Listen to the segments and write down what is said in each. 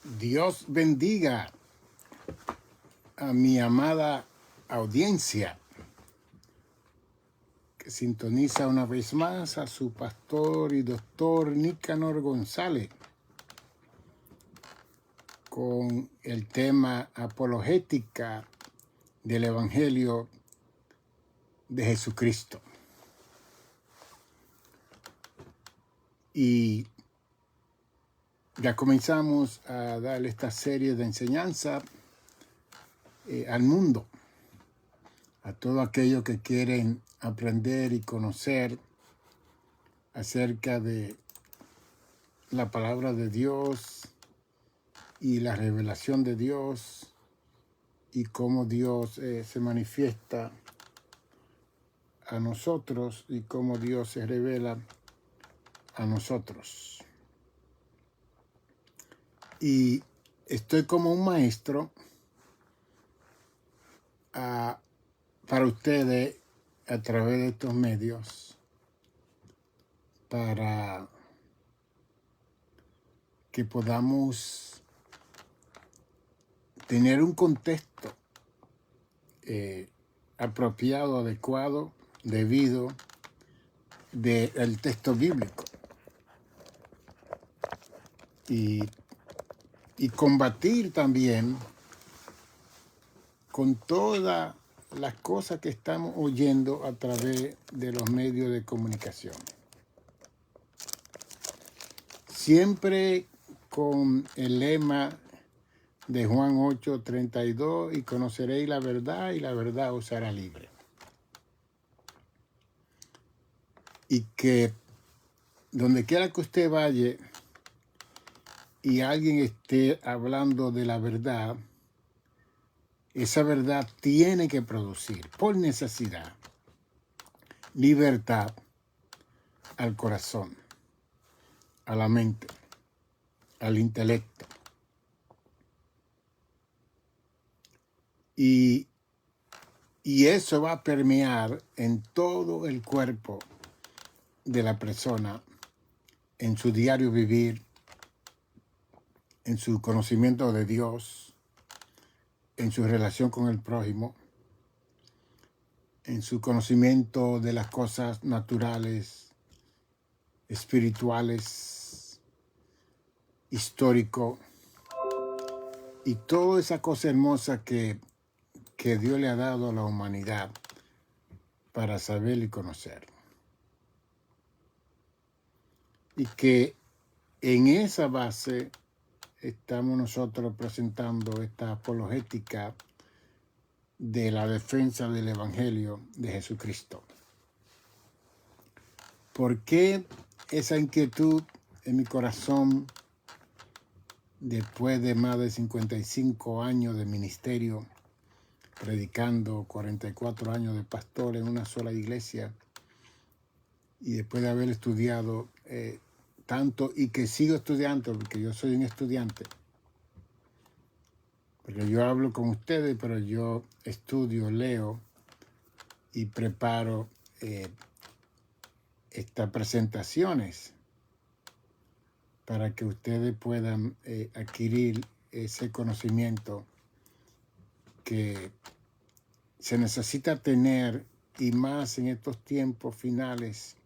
Dios bendiga a mi amada audiencia que sintoniza una vez más a su pastor y doctor Nicanor González con el tema apologética del Evangelio de Jesucristo. Y ya comenzamos a darle esta serie de enseñanza al mundo, a todos aquellos que quieren aprender y conocer acerca de la palabra de Dios y la revelación de Dios y cómo Dios se manifiesta a nosotros y cómo Dios se revela a nosotros. Y estoy como un maestro para ustedes a través de estos medios para que podamos tener un contexto apropiado, adecuado, debido del texto bíblico y combatir también con todas las cosas que estamos oyendo a través de los medios de comunicación. Siempre con el lema de Juan 8:32, y conoceréis la verdad y la verdad os hará libre. Y que donde quiera que usted vaya y alguien esté hablando de la verdad, esa verdad tiene que producir por necesidad libertad al corazón, a la mente, al intelecto. Y eso va a permear en todo el cuerpo de la persona, en su diario vivir, en su conocimiento de Dios, en su relación con el prójimo, en su conocimiento de las cosas naturales, espirituales, histórico, y toda esa cosa hermosa que Dios le ha dado a la humanidad para saber y conocer. Y que en esa base estamos nosotros presentando esta apologética de la defensa del Evangelio de Jesucristo. ¿Por qué esa inquietud en mi corazón después de más de 55 años de ministerio, predicando, 44 años de pastor en una sola iglesia, y después de haber estudiado tanto y que sigo estudiando, porque yo soy un estudiante, porque yo hablo con ustedes, pero yo estudio, leo y preparo estas presentaciones para que ustedes puedan adquirir ese conocimiento que se necesita tener, y más en estos tiempos finales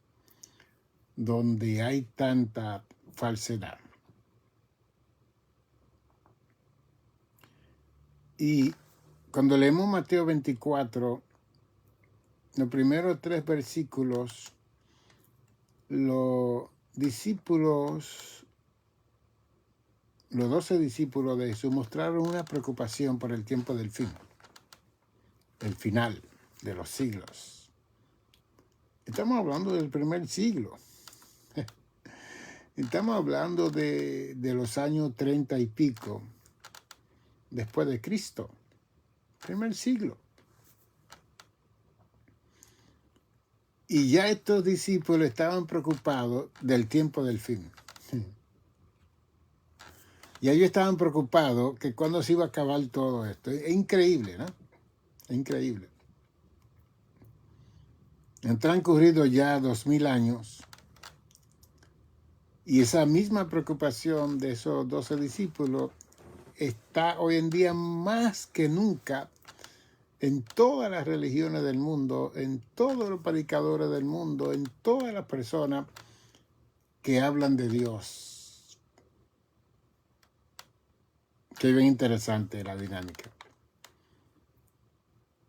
donde hay tanta falsedad. Y cuando leemos Mateo 24, los primeros 3 versículos, los 12 discípulos de Jesús mostraron una preocupación por el tiempo del fin, el final de los siglos. Estamos hablando del primer siglo. Estamos hablando de los años 30 y pico después de Cristo, primer siglo. Y ya estos discípulos estaban preocupados del tiempo del fin. Y ellos estaban preocupados que cuándo se iba a acabar todo esto. Es increíble, ¿no? Es increíble. Han transcurrido ya 2000 años. Y esa misma preocupación de esos 12 discípulos está hoy en día más que nunca en todas las religiones del mundo, en todos los predicadores del mundo, en todas las personas que hablan de Dios. Qué bien interesante la dinámica.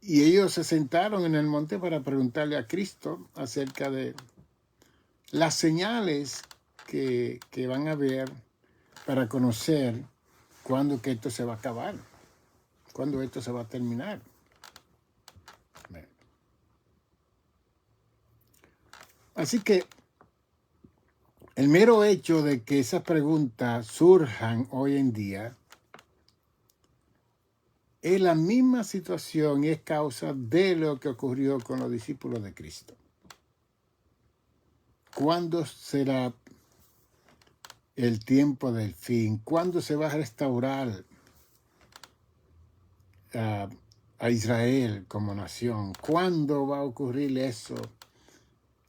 Y ellos se sentaron en el monte para preguntarle a Cristo acerca de las señales que van a ver para conocer cuándo que esto se va a acabar, cuándo esto se va a terminar. Así que el mero hecho de que esas preguntas surjan hoy en día es la misma situación y es causa de lo que ocurrió con los discípulos de Cristo. ¿Cuándo será el tiempo del fin? ¿Cuándo se va a restaurar a Israel como nación? ¿Cuándo va a ocurrir eso?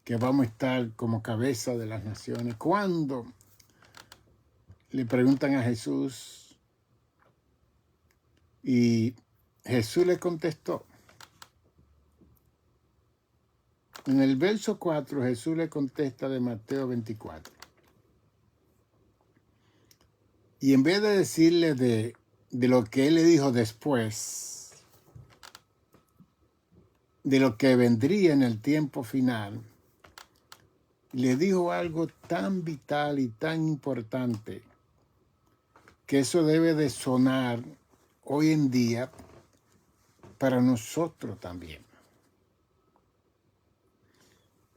Que vamos a estar como cabeza de las naciones. ¿Cuándo? Le preguntan a Jesús. Y Jesús le contestó. En el verso 4, Jesús le contesta de Mateo 24. Y en vez de decirle de lo que él le dijo después, de lo que vendría en el tiempo final, le dijo algo tan vital y tan importante que eso debe de sonar hoy en día para nosotros también.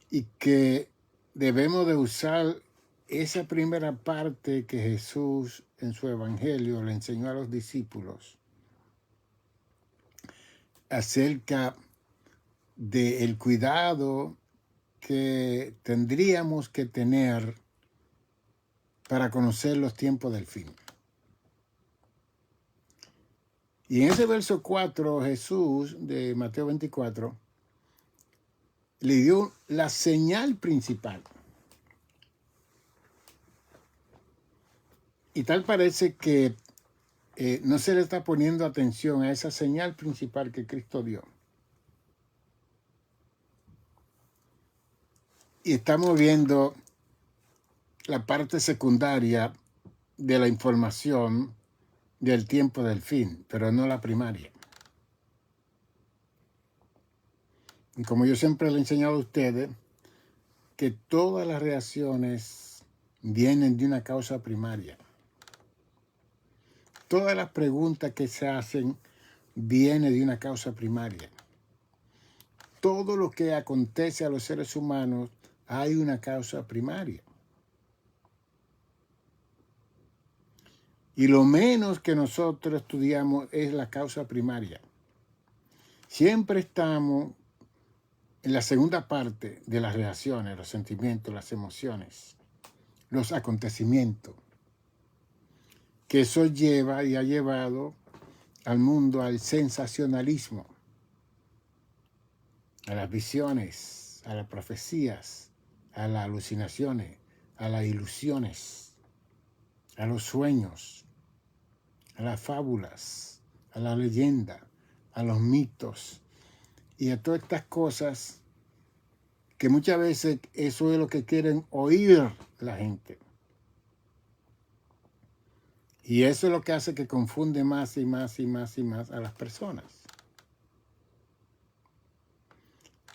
Y que debemos de usar esa primera parte que Jesús en su evangelio le enseñó a los discípulos acerca del cuidado que tendríamos que tener para conocer los tiempos del fin. Y en ese verso 4, Jesús de Mateo 24 le dio la señal principal. Y tal parece que no se le está poniendo atención a esa señal principal que Cristo dio. Y estamos viendo la parte secundaria de la información del tiempo del fin, pero no la primaria. Y como yo siempre le he enseñado a ustedes, que todas las reacciones vienen de una causa primaria. Todas las preguntas que se hacen vienen de una causa primaria. Todo lo que acontece a los seres humanos hay una causa primaria. Y lo menos que nosotros estudiamos es la causa primaria. Siempre estamos en la segunda parte de las reacciones, los sentimientos, las emociones, los acontecimientos, que eso lleva y ha llevado al mundo al sensacionalismo, a las visiones, a las profecías, a las alucinaciones, a las ilusiones, a los sueños, a las fábulas, a la leyenda, a los mitos y a todas estas cosas que muchas veces eso es lo que quieren oír la gente. Y eso es lo que hace que confunde más y más y más y más a las personas.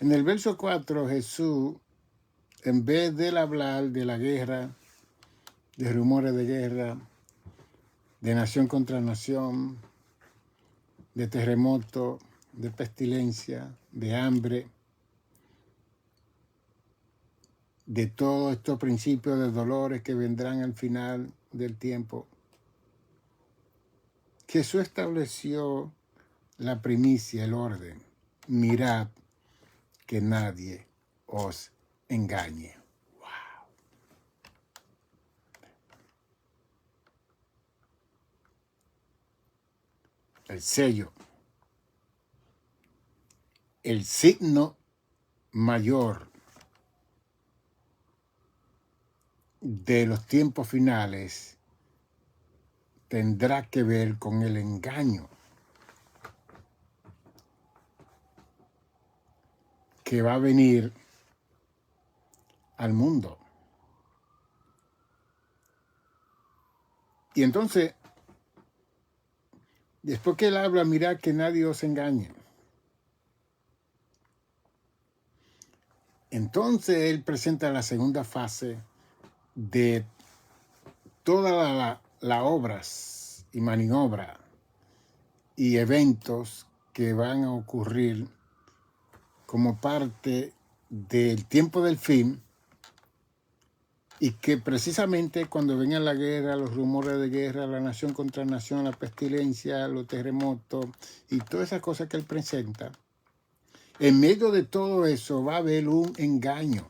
En el verso 4, Jesús, en vez de hablar de la guerra, de rumores de guerra, de nación contra nación, de terremoto, de pestilencia, de hambre, de todos estos principios de dolores que vendrán al final del tiempo, Jesús estableció la primicia, el orden. Mirad que nadie os engañe. Wow. El sello, el signo mayor de los tiempos finales tendrá que ver con el engaño que va a venir al mundo. Y entonces, después que él habla, mirad que nadie os engañe. Entonces él presenta la segunda fase de todas las obras y maniobras y eventos que van a ocurrir como parte del tiempo del fin, y que precisamente cuando venga la guerra, los rumores de guerra, la nación contra nación, la pestilencia, los terremotos y todas esas cosas que él presenta, en medio de todo eso va a haber un engaño.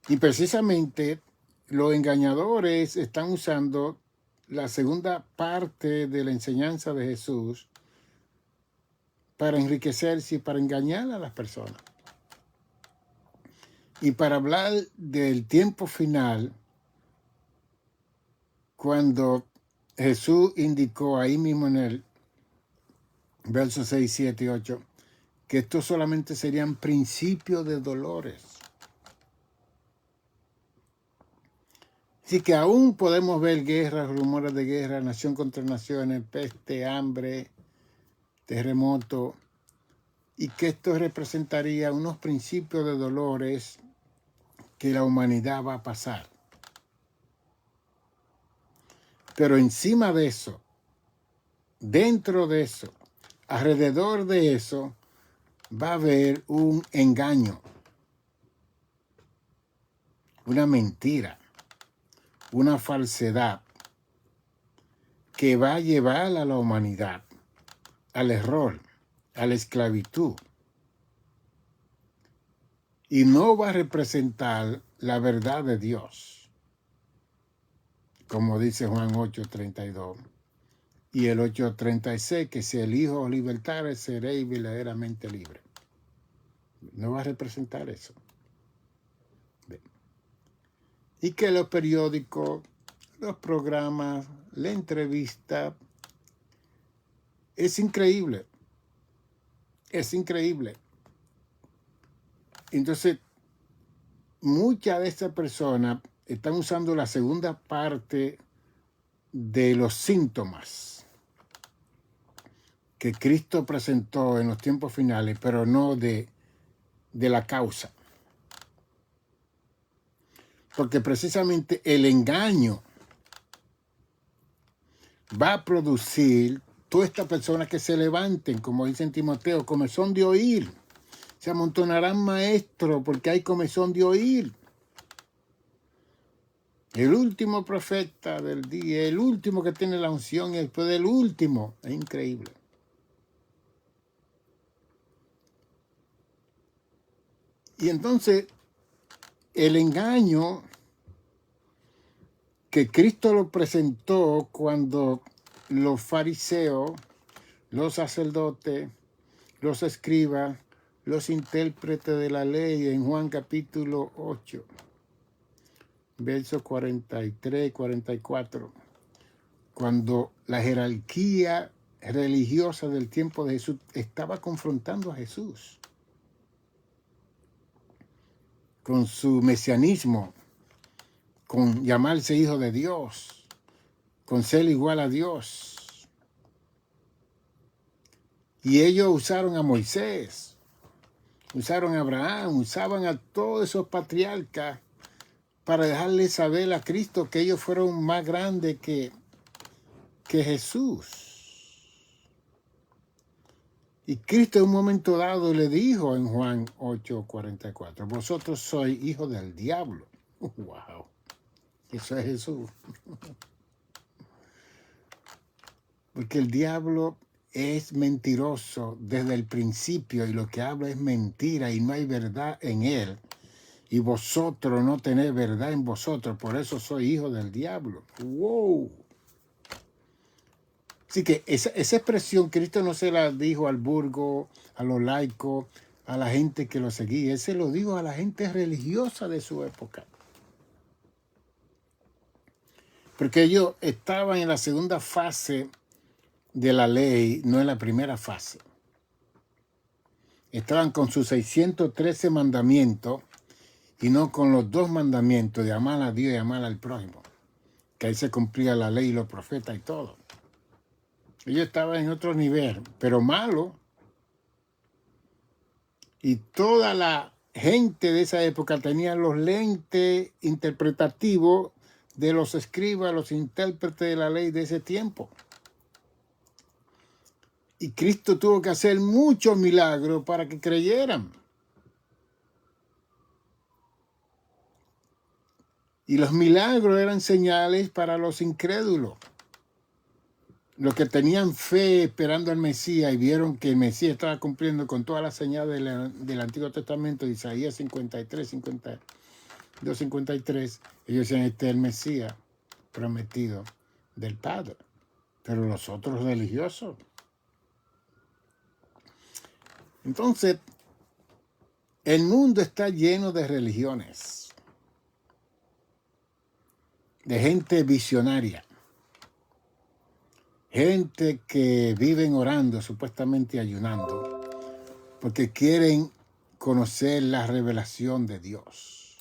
Y precisamente los engañadores están usando la segunda parte de la enseñanza de Jesús para enriquecerse y para engañar a las personas. Y para hablar del tiempo final, cuando Jesús indicó ahí mismo en el verso 6, 7 y 8, que estos solamente serían principios de dolores. Así que aún podemos ver guerras, rumores de guerra, nación contra naciones, peste, hambre, terremoto, y que esto representaría unos principios de dolores que la humanidad va a pasar. Pero encima de eso, dentro de eso, alrededor de eso, va a haber un engaño, una mentira, una falsedad que va a llevar a la humanidad al error, a la esclavitud. Y no va a representar la verdad de Dios, como dice Juan 8:32 y el 8:36, que si el Hijo os libertare, seréis verdaderamente libres. No va a representar eso. Y que los periódicos, los programas, la entrevista, es increíble. Es increíble. Entonces, muchas de estas personas están usando la segunda parte de los síntomas que Cristo presentó en los tiempos finales, pero no de la causa. Porque precisamente el engaño va a producir todas estas personas que se levanten, como dice en Timoteo, comezón de oír. Se amontonarán maestros porque hay comezón de oír. El último profeta del día, el último que tiene la unción, y después del último. Es increíble. Y entonces, el engaño que Cristo lo presentó cuando los fariseos, los sacerdotes, los escribas, los intérpretes de la ley, en Juan capítulo 8, versos 43 y 44, cuando la jerarquía religiosa del tiempo de Jesús estaba confrontando a Jesús con su mesianismo, con llamarse hijo de Dios, con ser igual a Dios. Y ellos usaron a Moisés, usaron a Abraham, usaban a todos esos patriarcas para dejarle saber a Cristo que ellos fueron más grandes que Jesús. Y Cristo en un momento dado le dijo en Juan 8:44, vosotros sois hijos del diablo. ¡Wow! Eso es Jesús. Porque el diablo es mentiroso desde el principio y lo que habla es mentira y no hay verdad en él. Y vosotros no tenéis verdad en vosotros, por eso soy hijo del diablo. ¡Wow! Así que esa expresión Cristo no se la dijo al burgo, a los laicos, a la gente que lo seguía. Él se lo dijo a la gente religiosa de su época. Porque ellos estaban en la segunda fase de la ley, no en la primera fase. Estaban con sus 613 mandamientos y no con los 2 mandamientos de amar a Dios y amar al prójimo, que ahí se cumplía la ley y los profetas y todo. Ellos estaban en otro nivel, pero malo. Y toda la gente de esa época tenía los lentes interpretativos de los escribas, los intérpretes de la ley de ese tiempo. Y Cristo tuvo que hacer muchos milagros para que creyeran. Y los milagros eran señales para los incrédulos. Los que tenían fe esperando al Mesías y vieron que el Mesías estaba cumpliendo con todas las señales del Antiguo Testamento, de Isaías 53, 52, 53, ellos decían, este es el Mesías prometido del Padre. Pero los otros religiosos. Entonces, el mundo está lleno de religiones, de gente visionaria, gente que viven orando, supuestamente ayunando, porque quieren conocer la revelación de Dios.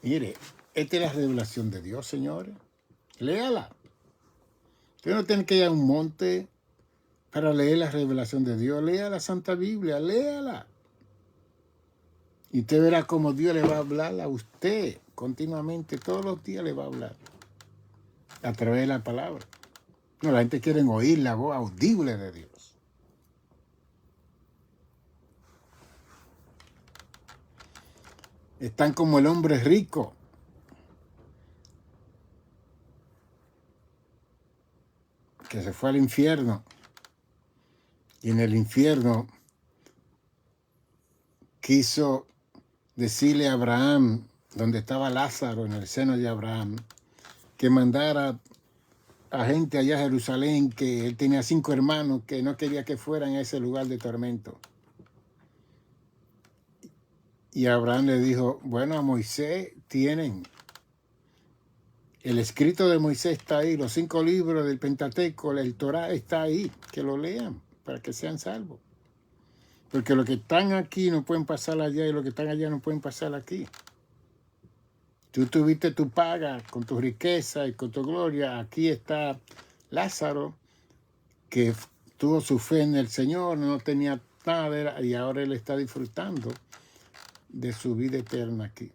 Mire, esta es la revelación de Dios, señores. Léala. Usted no tiene que ir a un monte para leer la revelación de Dios. Lea la Santa Biblia, léala. Y usted verá cómo Dios le va a hablar a usted continuamente, todos los días le va a hablar a través de la palabra. No, la gente quiere oír la voz audible de Dios. Están como el hombre rico, que se fue al infierno. Y en el infierno quiso decirle a Abraham, donde estaba Lázaro en el seno de Abraham, que mandara a gente allá a Jerusalén, que él tenía 5 hermanos que no quería que fueran a ese lugar de tormento. Y Abraham le dijo, bueno, a Moisés tienen. El escrito de Moisés está ahí, los 5 libros del Pentateuco, el Torá está ahí, que lo lean para que sean salvos. Porque los que están aquí no pueden pasar allá y los que están allá no pueden pasar aquí. Tú tuviste tu paga con tu riqueza y con tu gloria. Aquí está Lázaro, que tuvo su fe en el Señor, no tenía nada y ahora él está disfrutando de su vida eterna aquí.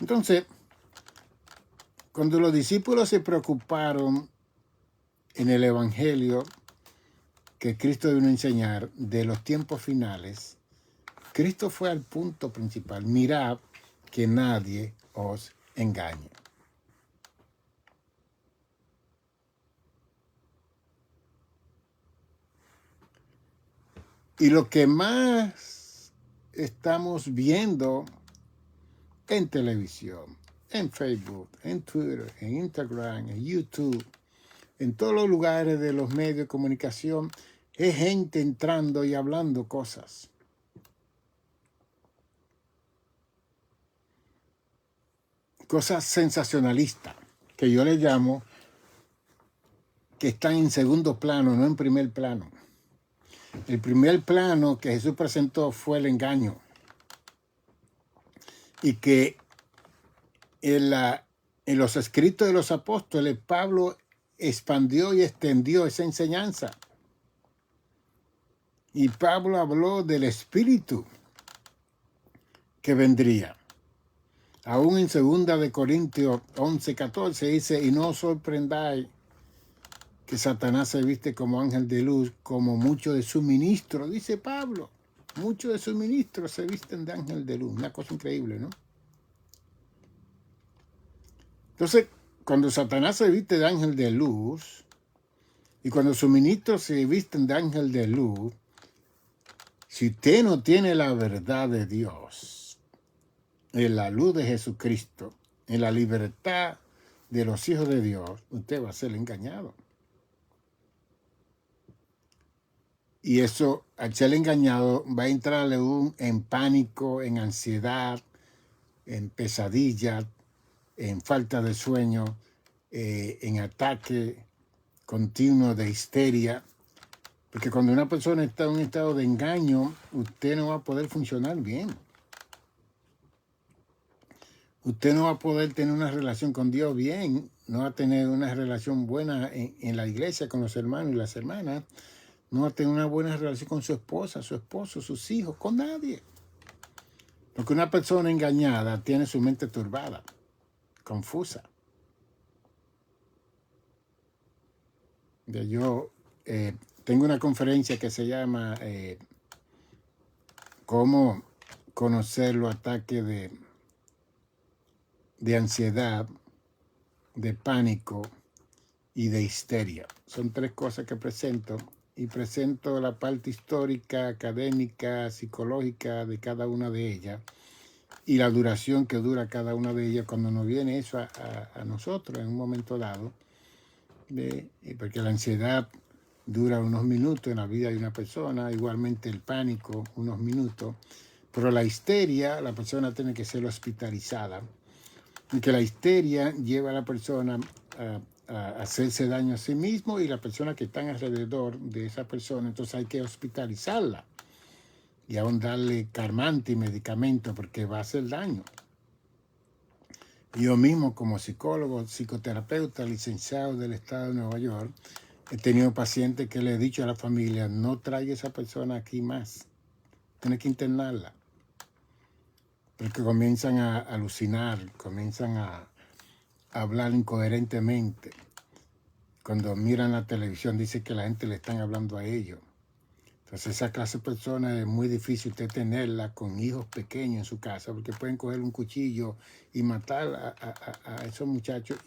Entonces, cuando los discípulos se preocuparon en el Evangelio que Cristo vino a enseñar de los tiempos finales, Cristo fue al punto principal. Mirad que nadie os engañe. Y lo que más estamos viendo en televisión, en Facebook, en Twitter, en Instagram, en YouTube, en todos los lugares de los medios de comunicación, es gente entrando y hablando cosas. Cosas sensacionalistas, que yo le llamo, que están en segundo plano, no en primer plano. El primer plano que Jesús presentó fue el engaño. Y que en los escritos de los apóstoles, Pablo expandió y extendió esa enseñanza. Y Pablo habló del Espíritu que vendría. Aún en 2 Corintios 11:14 dice, y no os sorprendáis que Satanás se viste como ángel de luz, como muchos de sus ministros, dice Pablo. Muchos de sus ministros se visten de ángel de luz. Una cosa increíble, ¿no? Entonces, cuando Satanás se viste de ángel de luz, y cuando sus ministros se visten de ángel de luz, si usted no tiene la verdad de Dios, en la luz de Jesucristo, en la libertad de los hijos de Dios, usted va a ser engañado. Y eso, al ser engañado, va a entrarle en pánico, en ansiedad, en pesadilla, en falta de sueño, en ataque continuo de histeria. Porque cuando una persona está en un estado de engaño, usted no va a poder funcionar bien. Usted no va a poder tener una relación con Dios bien, no va a tener una relación buena en la iglesia con los hermanos y las hermanas, no va a tener una buena relación con su esposa, su esposo, sus hijos, con nadie. Porque una persona engañada tiene su mente turbada, confusa. Yo tengo una conferencia que se llama Cómo conocer los ataques de ansiedad, de pánico y de histeria. Son 3 cosas que presento, y presento la parte histórica, académica, psicológica de cada una de ellas y la duración que dura cada una de ellas cuando nos viene eso a nosotros en un momento dado, porque la ansiedad dura unos minutos en la vida de una persona, igualmente el pánico unos minutos, pero la histeria, la persona tiene que ser hospitalizada, y que la histeria lleva a la persona a hacerse daño a sí mismo y la persona que está alrededor de esa persona, entonces hay que hospitalizarla y aún darle calmante y medicamento porque va a hacer daño. Yo mismo como psicólogo, psicoterapeuta, licenciado del estado de Nueva York, he tenido pacientes que le he dicho a la familia, no traiga a esa persona aquí más, tiene que internarla, porque comienzan a alucinar, comienzan a hablar incoherentemente. Cuando miran la televisión dice que la gente le están hablando a ellos. Entonces esa clase de personas es muy difícil usted tenerla con hijos pequeños en su casa, porque pueden coger un cuchillo y matar a esos muchachos,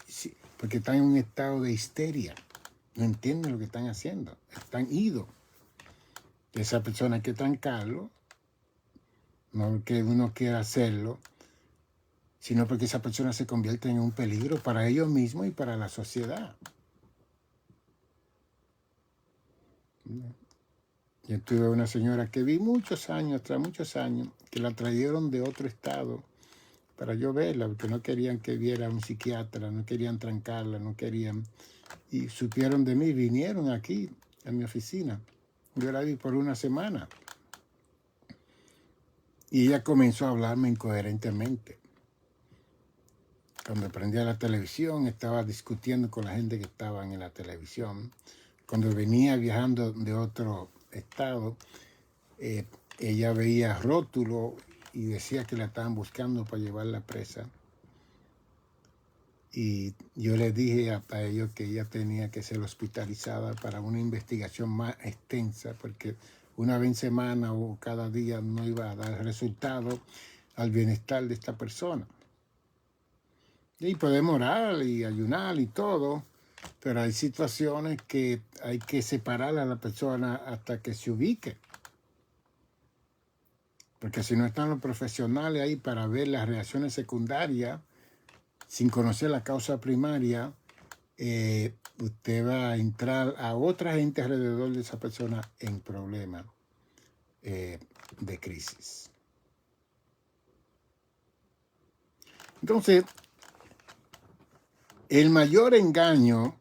porque están en un estado de histeria. No entienden lo que están haciendo, están idos. Esa persona hay que trancarlo, no porque uno quiera hacerlo, sino porque esa persona se convierte en un peligro para ellos mismos y para la sociedad. Yo tuve una señora que vi muchos años, tras muchos años, que la trajeron de otro estado para yo verla, porque no querían que viera a un psiquiatra, no querían trancarla, no querían. Y supieron de mí, vinieron aquí a mi oficina. Yo la vi por una semana. Y ella comenzó a hablarme incoherentemente. Cuando prendía la televisión, estaba discutiendo con la gente que estaba en la televisión. Cuando venía viajando de otro estado, ella veía rótulos y decía que la estaban buscando para llevarla presa. Y yo le dije a ellos que ella tenía que ser hospitalizada para una investigación más extensa, porque una vez en semana o cada día no iba a dar resultado al bienestar de esta persona. Y podemos orar y ayunar y todo, pero hay situaciones que hay que separar a la persona hasta que se ubique. Porque si no están los profesionales ahí para ver las reacciones secundarias, sin conocer la causa primaria, usted va a entrar a otra gente alrededor de esa persona en problemas de crisis. Entonces, el mayor engaño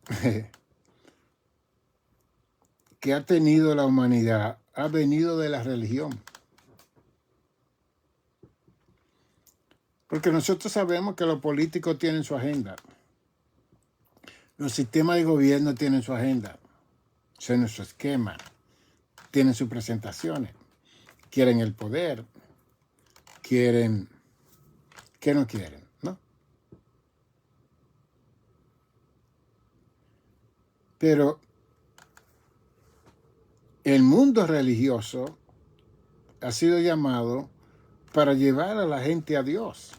que ha tenido la humanidad ha venido de la religión. Porque nosotros sabemos que los políticos tienen su agenda. Los sistemas de gobierno tienen su agenda. Tienen su esquema. Tienen sus presentaciones. Quieren el poder. Quieren... ¿Qué no quieren? ¿No? Pero el mundo religioso ha sido llamado para llevar a la gente a Dios,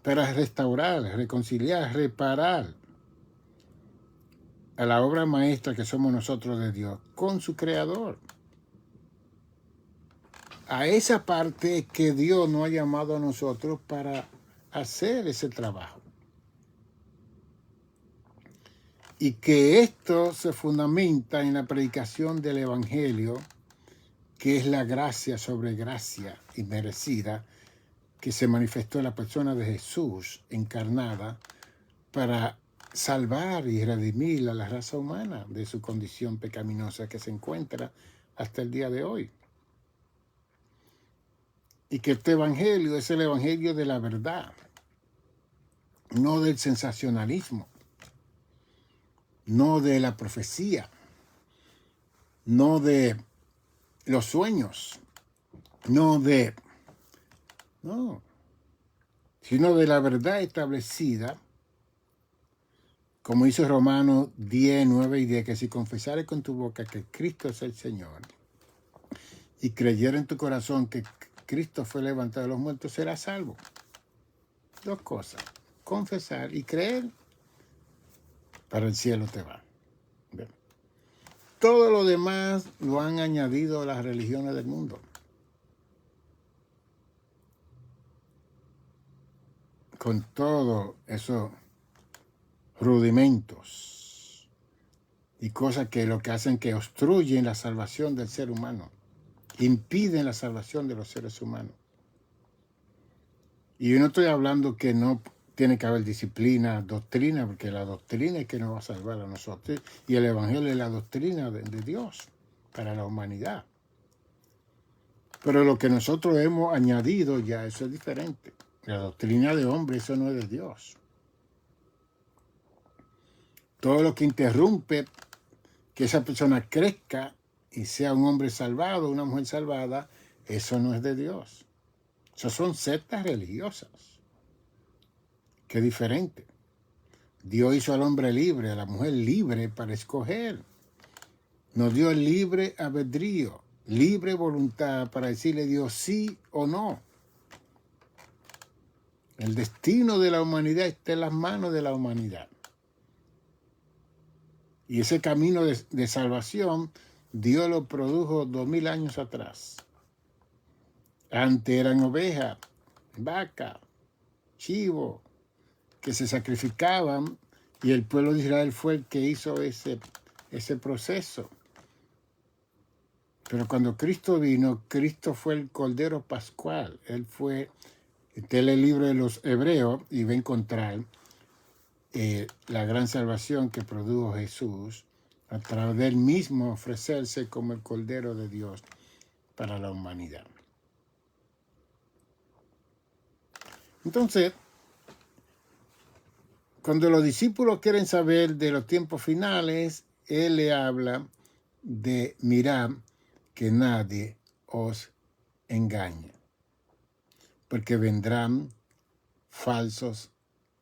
para restaurar, reconciliar, reparar a la obra maestra que somos nosotros de Dios con su Creador. A esa parte que Dios nos ha llamado a nosotros para hacer ese trabajo. Y que esto se fundamenta en la predicación del Evangelio, que es la gracia sobre gracia inmerecida, que se manifestó en la persona de Jesús encarnada para salvar y redimir a la raza humana de su condición pecaminosa que se encuentra hasta el día de hoy. Y que este evangelio es el evangelio de la verdad, no del sensacionalismo, no de la profecía, no de los sueños, no, sino de la verdad establecida, como hizo Romanos 10, 9 y 10, que si confesares con tu boca que Cristo es el Señor y creyera en tu corazón que Cristo fue levantado de los muertos, serás salvo. Dos cosas, confesar y creer, para el cielo te va. Bien. Todo lo demás lo han añadido las religiones del mundo. Con todo esos rudimentos y cosas que lo que hacen que obstruyen la salvación del ser humano, impiden la salvación de los seres humanos. Y yo no estoy hablando que no tiene que haber disciplina, doctrina, porque la doctrina es que nos va a salvar a nosotros. Y el evangelio es la doctrina de Dios para la humanidad. Pero lo que nosotros hemos añadido ya, eso es diferente. La doctrina de hombre, eso no es de Dios. Todo lo que interrumpe que esa persona crezca y sea un hombre salvado, una mujer salvada, eso no es de Dios. Eso son sectas religiosas. Qué diferente. Dios hizo al hombre libre, a la mujer libre para escoger. Nos dio el libre albedrío, libre voluntad para decirle a Dios sí o no. El destino de la humanidad está en las manos de la humanidad. Y ese camino de salvación, Dios lo produjo 2000 años atrás. Antes eran ovejas, vacas, chivos, que se sacrificaban, y el pueblo de Israel fue el que hizo ese proceso. Pero cuando Cristo vino, Cristo fue el Cordero Pascual. Él fue, usted lee el libro de los Hebreos y va a encontrar la gran salvación que produjo Jesús a través de él mismo ofrecerse como el Cordero de Dios para la humanidad. Entonces, cuando los discípulos quieren saber de los tiempos finales, él le habla de mirad que nadie os engañe, porque vendrán falsos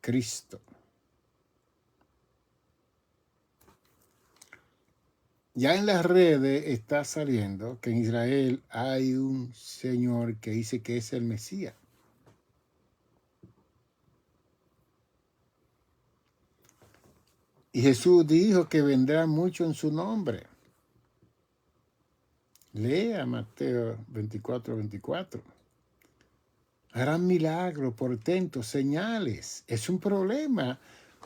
Cristos. Ya en las redes está saliendo que en Israel hay un señor que dice que es el Mesías. Y Jesús dijo que vendrá mucho en su nombre. Lea Mateo 24, 24. Harán milagros, portentos, señales. Es un problema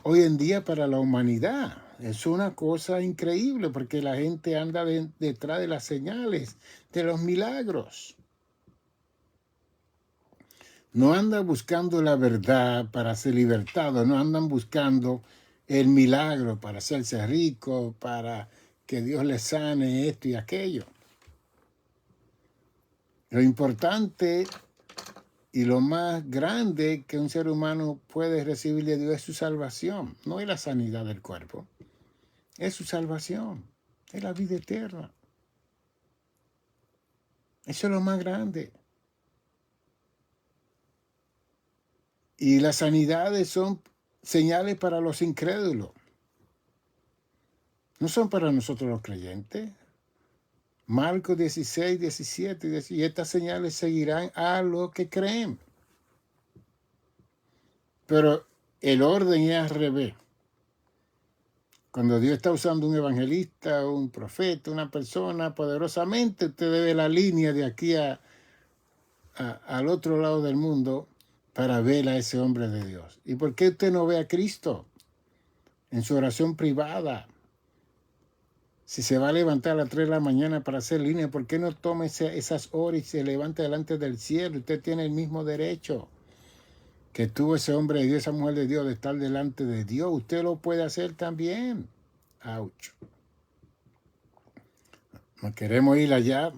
hoy en día para la humanidad. Es una cosa increíble porque la gente anda detrás de las señales, de los milagros. No andan buscando la verdad para ser libertados, no andan buscando el milagro para hacerse rico, para que Dios les sane esto y aquello. Lo importante y lo más grande que un ser humano puede recibir de Dios es su salvación. No es la sanidad del cuerpo, es su salvación, es la vida eterna. Eso es lo más grande. Y las sanidades son señales para los incrédulos. No son para nosotros los creyentes. Marcos 16, 17 dice, y estas señales seguirán a los que creen. Pero el orden es al revés. Cuando Dios está usando un evangelista, un profeta, una persona poderosamente, usted debe la línea de aquí al otro lado del mundo para ver a ese hombre de Dios. ¿Y por qué usted no ve a Cristo en su oración privada? Si se va a levantar a las 3 de la mañana para hacer línea, ¿por qué no toma esas horas y se levanta delante del cielo? Usted tiene el mismo derecho que tuvo ese hombre de Dios, esa mujer de Dios, de estar delante de Dios. Usted lo puede hacer también. Ouch. No queremos ir allá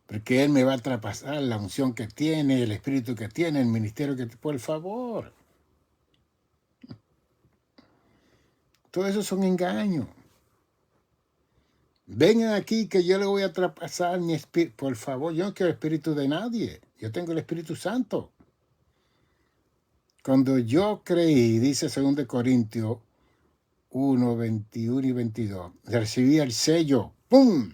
porque Él me va a traspasar la unción que tiene, el espíritu que tiene, el ministerio que tiene. Por favor. Todo eso son engaños. Vengan aquí que yo le voy a traspasar mi espíritu. Por favor, yo no quiero el espíritu de nadie. Yo tengo el Espíritu Santo. Cuando yo creí, dice 2 Corintios 1, 21 y 22, recibí el sello. ¡Pum!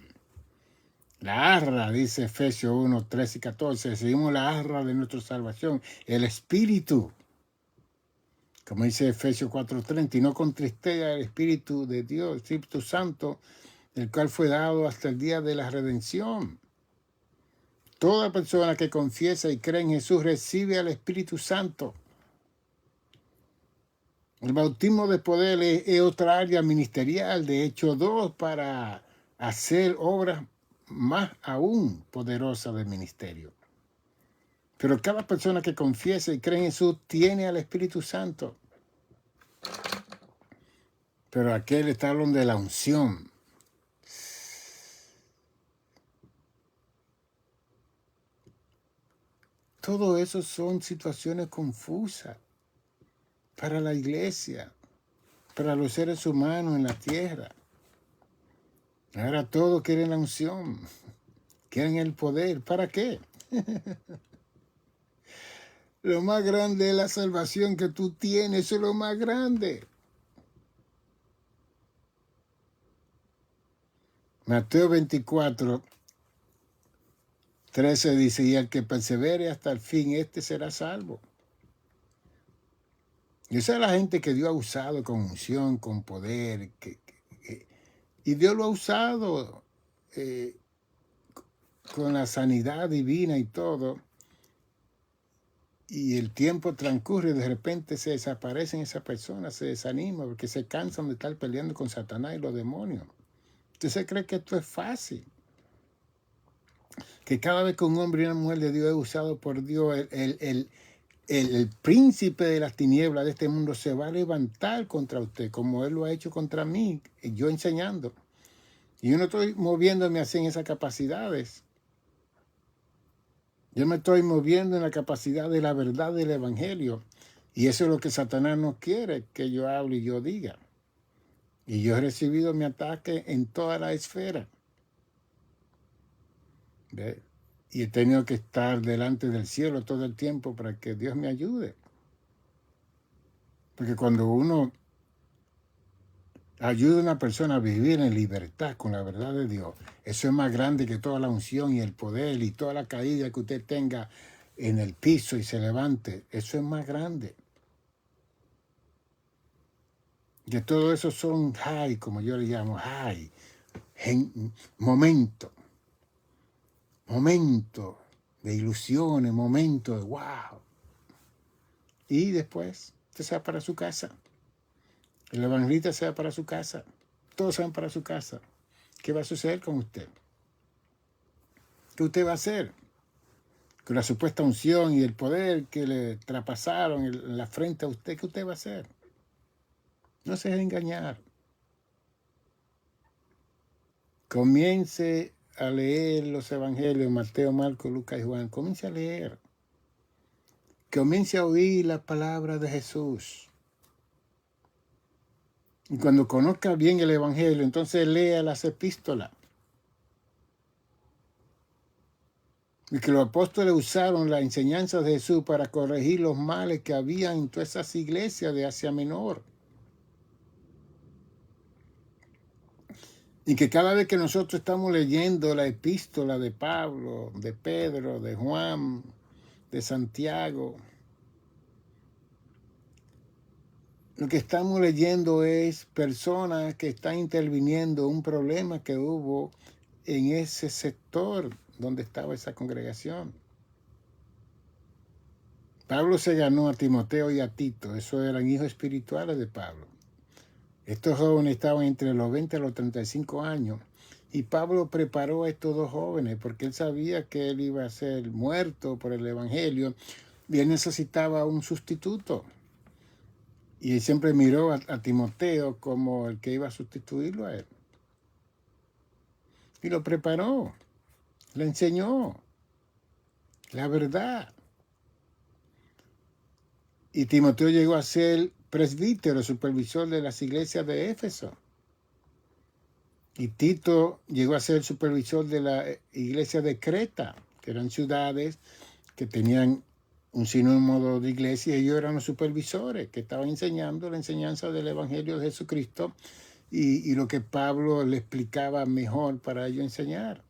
La arra, dice Efesios 1, 13 y 14. Recibimos la arra de nuestra salvación, el Espíritu. Como dice Efesios 4:30, y no contristéis al Espíritu de Dios, el Espíritu Santo, el cual fue dado hasta el día de la redención. Toda persona que confiesa y cree en Jesús recibe al Espíritu Santo. El bautismo de poder es otra área ministerial, de hecho 2, para hacer obras más aún poderosas del ministerio. Pero cada persona que confiesa y cree en Jesús tiene al Espíritu Santo. Pero aquel está hablando de la unción. Todo eso son situaciones confusas para la iglesia, para los seres humanos en la tierra. Ahora todos quieren la unción, quieren el poder. ¿Para qué? Lo más grande es la salvación que tú tienes, eso es lo más grande. Mateo 24, 13 dice, y el que persevere hasta el fin, este será salvo. Y esa es la gente que Dios ha usado con unción, con poder, y Dios lo ha usado con la sanidad divina y todo. Y el tiempo transcurre y de repente se desaparecen esas personas, se desaniman porque se cansan de estar peleando con Satanás y los demonios. Usted cree que esto es fácil. Que cada vez que un hombre y una mujer de Dios es usado por Dios, el príncipe de las tinieblas de este mundo se va a levantar contra usted, como él lo ha hecho contra mí, yo enseñando. Y yo no estoy moviéndome así en esas capacidades. Yo me estoy moviendo en la capacidad de la verdad del Evangelio. Y eso es lo que Satanás no quiere que yo hable y yo diga. Y yo he recibido mi ataque en toda la esfera. ¿Ve? Y he tenido que estar delante del cielo todo el tiempo para que Dios me ayude. Porque cuando uno ayuda a una persona a vivir en libertad con la verdad de Dios, eso es más grande que toda la unción y el poder y toda la caída que usted tenga en el piso y se levante. Eso es más grande. Que todo eso son high, como yo le llamo, high, momento de ilusiones, momento de wow. Y después usted se va para su casa. El evangelista se va para su casa. Todos se van para su casa. ¿Qué va a suceder con usted? ¿Qué usted va a hacer? Con la supuesta unción y el poder que le traspasaron en la frente a usted, ¿qué usted va a hacer? No se deje engañar. Comience a leer los evangelios, Mateo, Marcos, Lucas y Juan. Comience a leer. Comience a oír la palabra de Jesús. Y cuando conozca bien el evangelio, entonces lea las epístolas. Y que los apóstoles usaron la enseñanza de Jesús para corregir los males que había en todas esas iglesias de Asia Menor. Y que cada vez que nosotros estamos leyendo la epístola de Pablo, de Pedro, de Juan, de Santiago, lo que estamos leyendo es personas que están interviniendo un problema que hubo en ese sector donde estaba esa congregación. Pablo se ganó a Timoteo y a Tito, esos eran hijos espirituales de Pablo. Estos jóvenes estaban entre los 20 a los 35 años. Y Pablo preparó a estos dos jóvenes porque él sabía que él iba a ser muerto por el Evangelio y él necesitaba un sustituto. Y él siempre miró a Timoteo como el que iba a sustituirlo a él. Y lo preparó, le enseñó la verdad. Y Timoteo llegó a ser presbítero, supervisor de las iglesias de Éfeso. Y Tito llegó a ser supervisor de la iglesia de Creta, que eran ciudades que tenían un sinnúmero de iglesias, y ellos eran los supervisores que estaban enseñando la enseñanza del Evangelio de Jesucristo y lo que Pablo le explicaba mejor para ellos enseñar.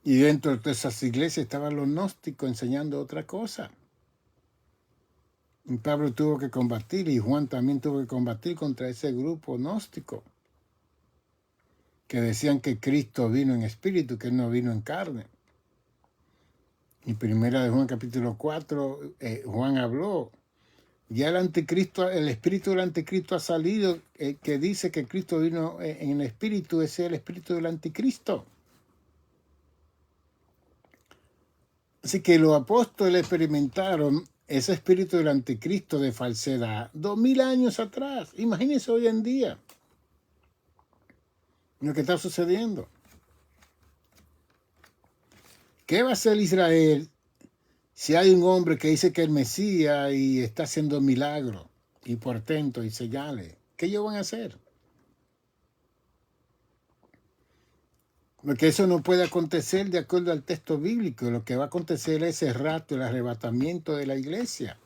Y dentro de esas iglesias estaban los gnósticos enseñando otra cosa. Y Pablo tuvo que combatir, y Juan también tuvo que combatir contra ese grupo gnóstico que decían que Cristo vino en espíritu, que él no vino en carne. En primera de Juan capítulo 4, Juan habló, ya el anticristo, el espíritu del anticristo ha salido, que dice que Cristo vino en el espíritu, ese es el espíritu del anticristo. Así que los apóstoles experimentaron ese espíritu del anticristo de falsedad 2000 años atrás. Imagínense hoy en día lo que está sucediendo. ¿Qué va a hacer Israel si hay un hombre que dice que es el Mesías y está haciendo milagros y portentos y señales? ¿Qué ellos van a hacer? Porque eso no puede acontecer de acuerdo al texto bíblico. Lo que va a acontecer es el rapto, el arrebatamiento de la iglesia.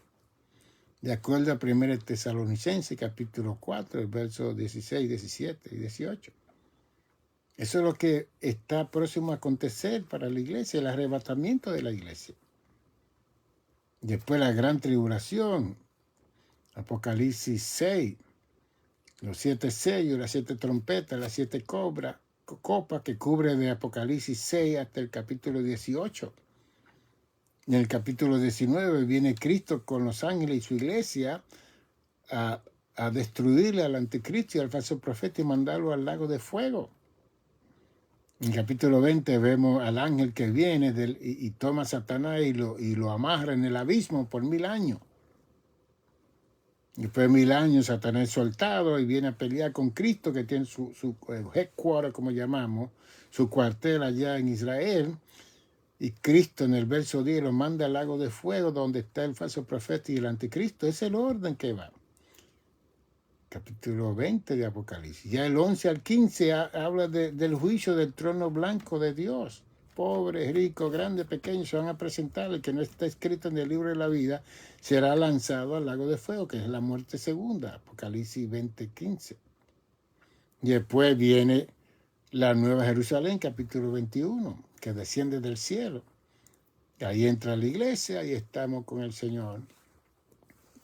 De acuerdo a 1 Tesalonicenses, capítulo 4, versos 16, 17 y 18. Eso es lo que está próximo a acontecer para la iglesia, el arrebatamiento de la iglesia. Después la gran tribulación, Apocalipsis 6, los 7 sellos, las 7 trompetas, las 7 copas que cubre de Apocalipsis 6 hasta el capítulo 18. En el capítulo 19 viene Cristo con los ángeles y su iglesia a destruirle al anticristo y al falso profeta y mandarlo al lago de fuego. En el capítulo 20 vemos al ángel que viene y toma a Satanás y lo amarra en el abismo por 1000 años. Después de 1000 años, Satanás es soltado y viene a pelear con Cristo, que tiene su headquarter, como llamamos, su cuartel allá en Israel. Y Cristo en el verso 10 lo manda al lago de fuego, donde está el falso profeta y el anticristo. Es el orden que va. Capítulo 20 de Apocalipsis. Ya el 11 al 15 habla del juicio del trono blanco de Dios. Pobres, ricos, grandes, pequeños se van a presentar. El que no está escrito en el libro de la vida será lanzado al lago de fuego, que es la muerte segunda. Apocalipsis 20, 15. Y después viene la Nueva Jerusalén, capítulo 21, que desciende del cielo. Y ahí entra la iglesia y estamos con el Señor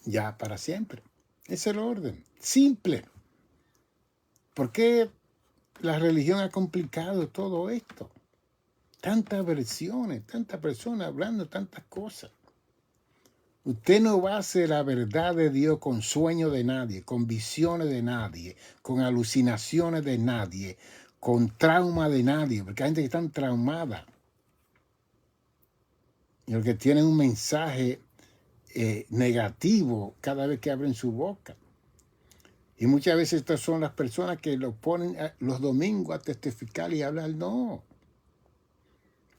ya para siempre. Es el orden, simple. ¿Por qué la religión ha complicado todo esto? Tantas versiones, tantas personas hablando tantas cosas. Usted no va a hacer la verdad de Dios con sueños de nadie, con visiones de nadie, con alucinaciones de nadie, con trauma de nadie, porque hay gente que está traumada. Y los que tienen un mensaje negativo cada vez que abren su boca. Y muchas veces estas son las personas que lo ponen los domingos a testificar y hablar. No.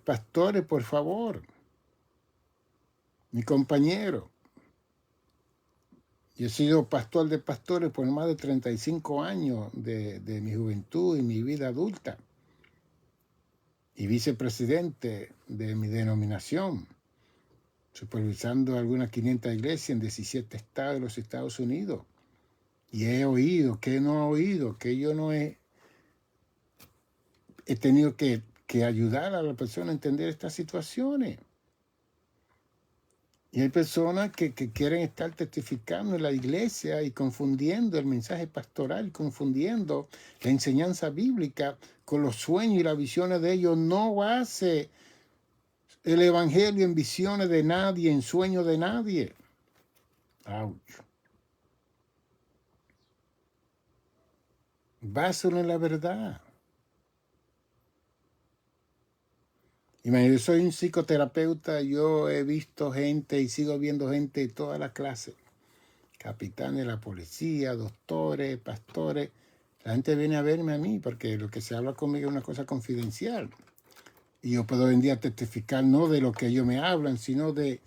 Pastores, por favor. Mi compañero. Yo he sido pastor de pastores por más de 35 años de mi juventud y mi vida adulta. Y vicepresidente de mi denominación, supervisando algunas 500 iglesias en 17 estados de los Estados Unidos. Y he oído, que no he oído, que yo no he tenido que ayudar a la persona a entender estas situaciones. Y hay personas que quieren estar testificando en la iglesia y confundiendo el mensaje pastoral, confundiendo la enseñanza bíblica con los sueños y las visiones de ellos. No hace el evangelio en visiones de nadie, en sueños de nadie. Ouch. Básalo en la verdad. Imagínate, yo soy un psicoterapeuta, yo he visto gente y sigo viendo gente de todas las clases. Capitanes de la policía, doctores, pastores. La gente viene a verme a mí porque lo que se habla conmigo es una cosa confidencial. Y yo puedo hoy en día testificar no de lo que ellos me hablan, sino de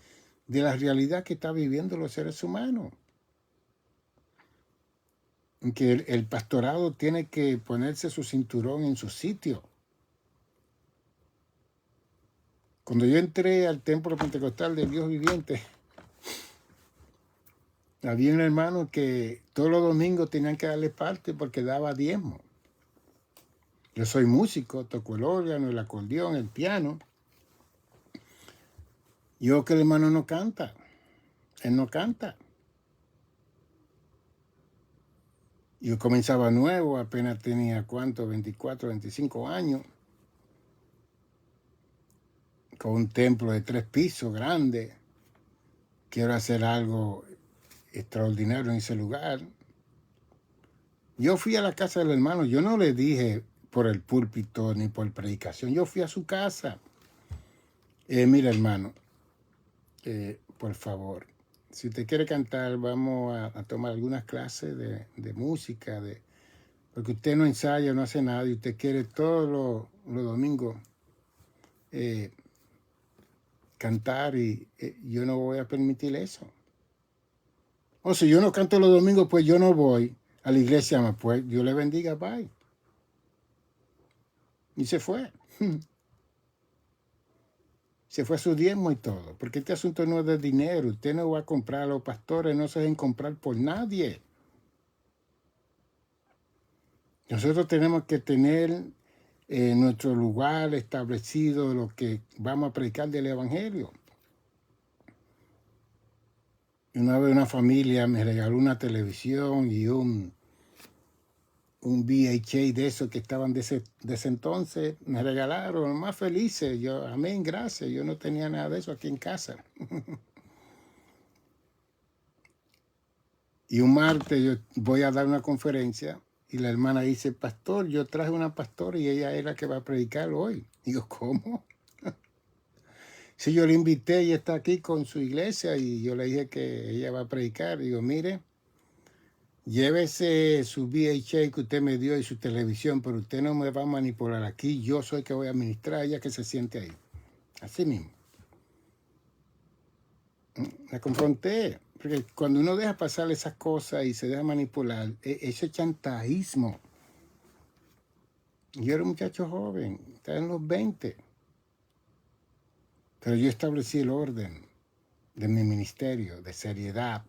la realidad que están viviendo los seres humanos. En que el pastorado tiene que ponerse su cinturón en su sitio. Cuando yo entré al templo pentecostal del Dios viviente, había un hermano que todos los domingos tenían que darle parte porque daba diezmo. Yo soy músico, toco el órgano, el acordeón, el piano. Yo que el hermano no canta. Él no canta. Yo comenzaba nuevo, apenas tenía, ¿cuánto? 24, 25 años. Con un templo de 3 pisos grande. Quiero hacer algo extraordinario en ese lugar. Yo fui a la casa del hermano. Yo no le dije por el púlpito ni por predicación. Yo fui a su casa. Mira, hermano, por favor, si usted quiere cantar, vamos a tomar algunas clases de música, porque usted no ensaya, no hace nada, y usted quiere todos los domingos cantar, y yo no voy a permitir eso. O si yo no canto los domingos, pues yo no voy a la iglesia, pues Dios le bendiga, bye. Y se fue. Se fue su diezmo y todo, porque este asunto no es de dinero. Usted no va a comprar a los pastores, no se dejen comprar por nadie. Nosotros tenemos que tener nuestro lugar establecido, lo que vamos a predicar del Evangelio. Una vez una familia me regaló una televisión y un VHA de esos que estaban de ese entonces. Me regalaron, más felices. Yo, amén, gracias. Yo no tenía nada de eso aquí en casa. Y un martes yo voy a dar una conferencia y la hermana dice, pastor, yo traje una pastora y ella es la que va a predicar hoy. Digo, ¿cómo? Si yo le invité, ella está aquí con su iglesia y yo le dije que ella va a predicar. Digo, mire, llévese su VHA que usted me dio y su televisión, pero usted no me va a manipular aquí. Yo soy que voy a administrar a ella que se siente ahí. Así mismo. La confronté. Porque cuando uno deja pasar esas cosas y se deja manipular, ese chantajismo. Yo era un muchacho joven, estaba en los 20. Pero yo establecí el orden de mi ministerio, de seriedad,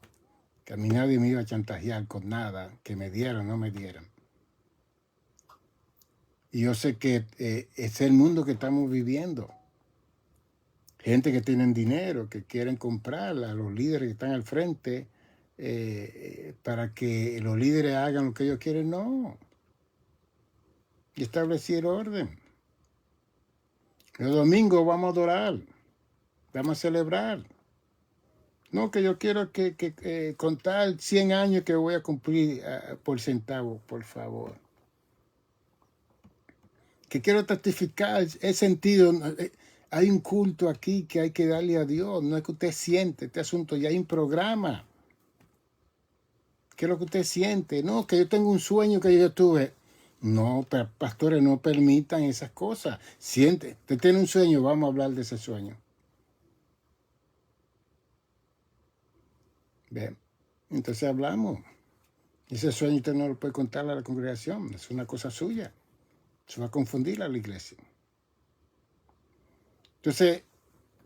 que a mí nadie me iba a chantajear con nada, que me dieran o no me dieran. Y yo sé que es el mundo que estamos viviendo. Gente que tienen dinero, que quieren comprar a los líderes que están al frente para que los líderes hagan lo que ellos quieren. No. Yo establecí el orden. Los domingos vamos a adorar, vamos a celebrar. No, que yo quiero que contar 100 años que voy a cumplir por centavo, por favor. Que quiero testificar, he sentido, hay un culto aquí que hay que darle a Dios, no es que usted siente este asunto, ya hay un programa. ¿Qué es lo que usted siente? No, que yo tengo un sueño que yo tuve. No, pastores, no permitan esas cosas. Siente, usted tiene un sueño, vamos a hablar de ese sueño. Bien, entonces hablamos. Ese sueño usted no lo puede contar a la congregación, es una cosa suya. Se va a confundir a la iglesia. Entonces,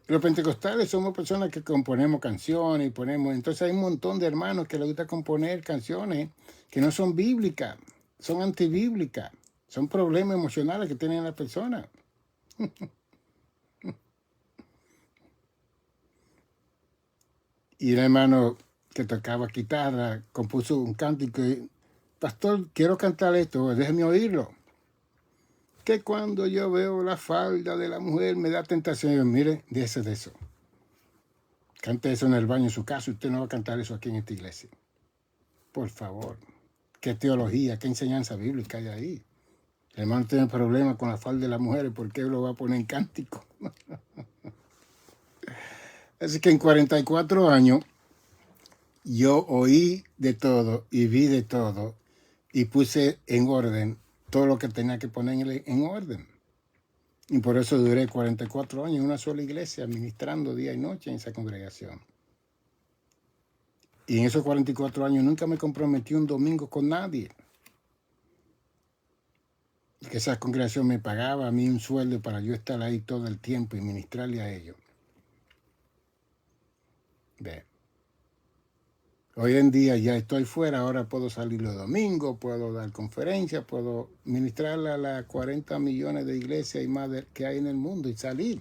los pentecostales somos personas que componemos canciones y ponemos... Entonces hay un montón de hermanos que les gusta componer canciones que no son bíblicas, son antibíblicas, son problemas emocionales que tienen las personas. Y el hermano que tocaba guitarra compuso un cántico y, pastor, quiero cantar esto, déjeme oírlo. Que cuando yo veo la falda de la mujer me da tentación. Y yo, mire, déjese de eso. Cante eso en el baño en su casa. Usted no va a cantar eso aquí en esta iglesia. Por favor. ¿Qué teología, qué enseñanza bíblica hay ahí? El hermano tiene problemas con la falda de las mujeres. ¿Por qué lo va a poner en cántico? Así que en 44 años yo oí de todo y vi de todo y puse en orden todo lo que tenía que poner en orden. Y por eso duré 44 años en una sola iglesia, ministrando día y noche en esa congregación. Y en esos 44 años nunca me comprometí un domingo con nadie. Que esa congregación me pagaba a mí un sueldo para yo estar ahí todo el tiempo y ministrarle a ellos. Ve. Hoy en día ya estoy fuera, ahora puedo salir los domingos, puedo dar conferencias, puedo ministrarle a las 40 millones de iglesias y más que hay en el mundo y salir.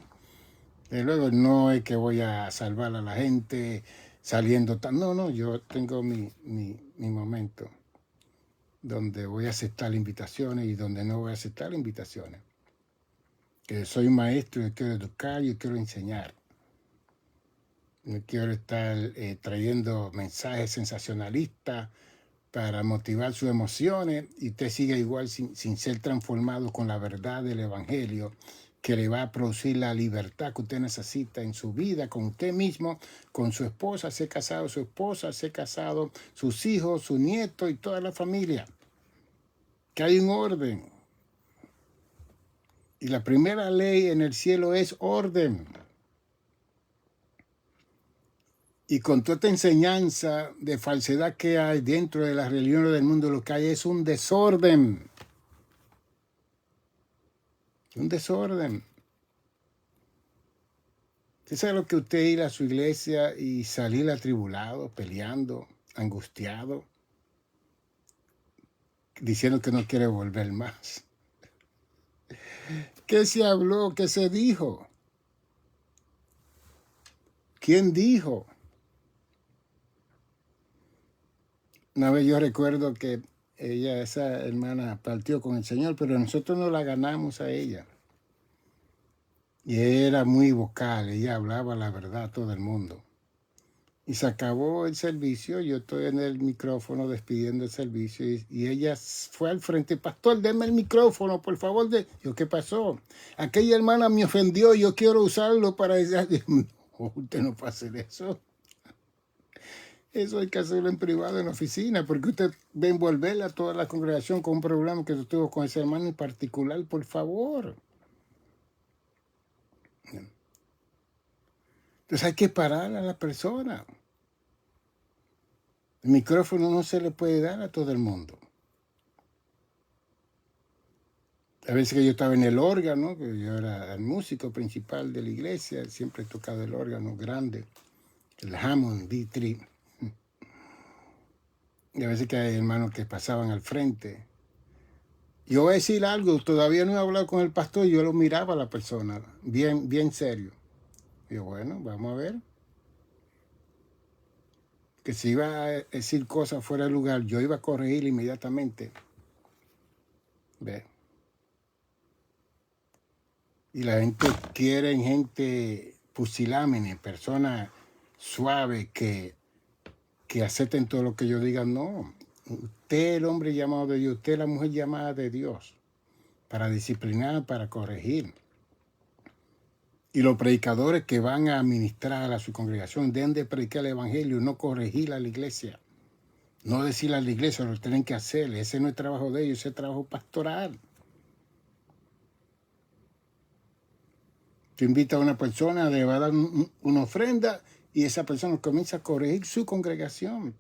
Y luego no es que voy a salvar a la gente saliendo tan... No, yo tengo mi momento donde voy a aceptar invitaciones y donde no voy a aceptar invitaciones. Que soy un maestro, yo quiero educar, yo quiero enseñar. No quiero estar trayendo mensajes sensacionalistas para motivar sus emociones y usted siga igual sin ser transformado con la verdad del Evangelio que le va a producir la libertad que usted necesita en su vida, con usted mismo, con su esposa, ser casado, su esposa, ser casado, sus hijos, su nieto y toda la familia. Que hay un orden. Y la primera ley en el cielo es orden. Y con toda esta enseñanza de falsedad que hay dentro de las religiones del mundo, lo que hay es un desorden. Un desorden. ¿Usted sabe lo que usted ir a su iglesia y salir atribulado, peleando, angustiado, diciendo que no quiere volver más? ¿Qué se habló? ¿Qué se dijo? ¿Quién dijo? Una vez yo recuerdo que esa hermana partió con el Señor, pero nosotros no la ganamos a ella. Y era muy vocal, ella hablaba la verdad a todo el mundo. Y se acabó el servicio, yo estoy en el micrófono despidiendo el servicio y ella fue al frente, pastor, denme el micrófono, por favor. Yo, ¿qué pasó? Aquella hermana me ofendió, yo quiero usarlo para decir, no, usted no puede hacer eso. Eso hay que hacerlo en privado, en la oficina, porque usted va a envolver a toda la congregación con un problema que tuvo con ese hermano en particular, por favor. Entonces hay que parar a la persona. El micrófono no se le puede dar a todo el mundo. A veces que yo estaba en el órgano, que yo era el músico principal de la iglesia, siempre he tocado el órgano grande, el Hammond D3. Y a veces que hay hermanos que pasaban al frente. Yo voy a decir algo, todavía no he hablado con el pastor, yo lo miraba a la persona, bien serio. Y yo, bueno, vamos a ver. Que si iba a decir cosas fuera de lugar, yo iba a corregir inmediatamente. ¿Ve? Y la gente quiere gente pusilámine, personas suaves que acepten todo lo que yo diga. No, usted el hombre llamado de Dios, usted la mujer llamada de Dios, para disciplinar, para corregir. Y los predicadores que van a ministrar a su congregación deben de predicar el evangelio, no corregir a la iglesia. No decirle a la iglesia lo que tienen que hacer. Ese no es trabajo de ellos, ese es trabajo pastoral. Te invita a una persona, le va a dar una ofrenda y esa persona comienza a corregir su congregación.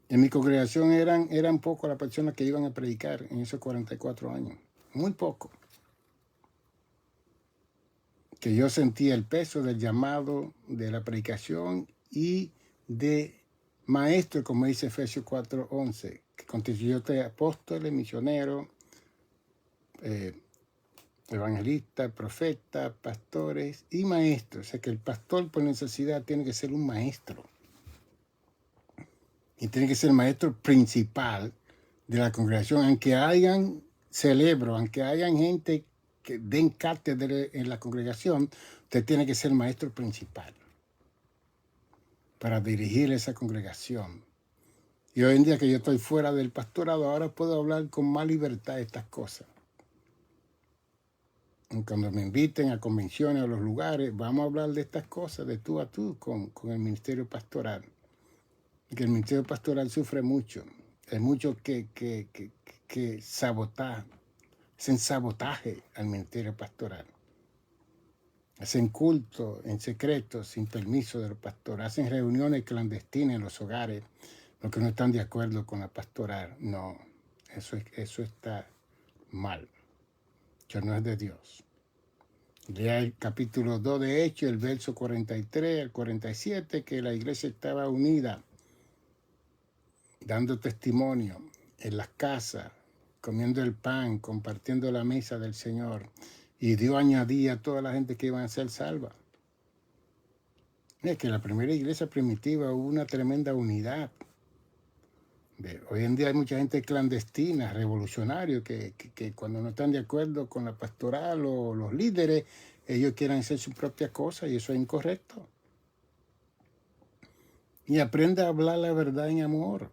En mi congregación eran pocos las personas que iban a predicar en esos 44 años. Muy poco. Que yo sentía el peso del llamado, de la predicación y de maestro, como dice Efesios 4:11, que constituyó apóstoles, misioneros, evangelistas, profetas, pastores y maestros. O sea que el pastor por necesidad tiene que ser un maestro. Y tiene que ser el maestro principal de la congregación. Aunque hayan celebros, aunque hayan gente que den cátedra en la congregación, usted Usted tiene que ser maestro principal para dirigir esa congregación. Y hoy en día que yo estoy fuera del pastorado, ahora puedo hablar con más libertad de estas cosas. Y cuando me inviten a convenciones, a los lugares, vamos a hablar de estas cosas de tú a tú con el ministerio pastoral. Que el ministerio pastoral sufre mucho. Hay mucho que sabotar, hacen sabotaje al ministerio pastoral. Hacen culto en secreto, sin permiso del pastor. Hacen reuniones clandestinas en los hogares, porque no están de acuerdo con la pastoral. No, eso está mal. Eso no es de Dios. Lea el capítulo 2 de Hechos, el verso 43 al 47, que la iglesia estaba unida, dando testimonio en las casas, comiendo el pan, compartiendo la mesa del Señor. Y Dios añadía a toda la gente que iban a ser salvas. Es que en la primera iglesia primitiva hubo una tremenda unidad. Hoy en día hay mucha gente clandestina, revolucionario, que cuando no están de acuerdo con la pastoral o los líderes, ellos quieren hacer su propia cosa y eso es incorrecto. Y aprenda a hablar la verdad en amor.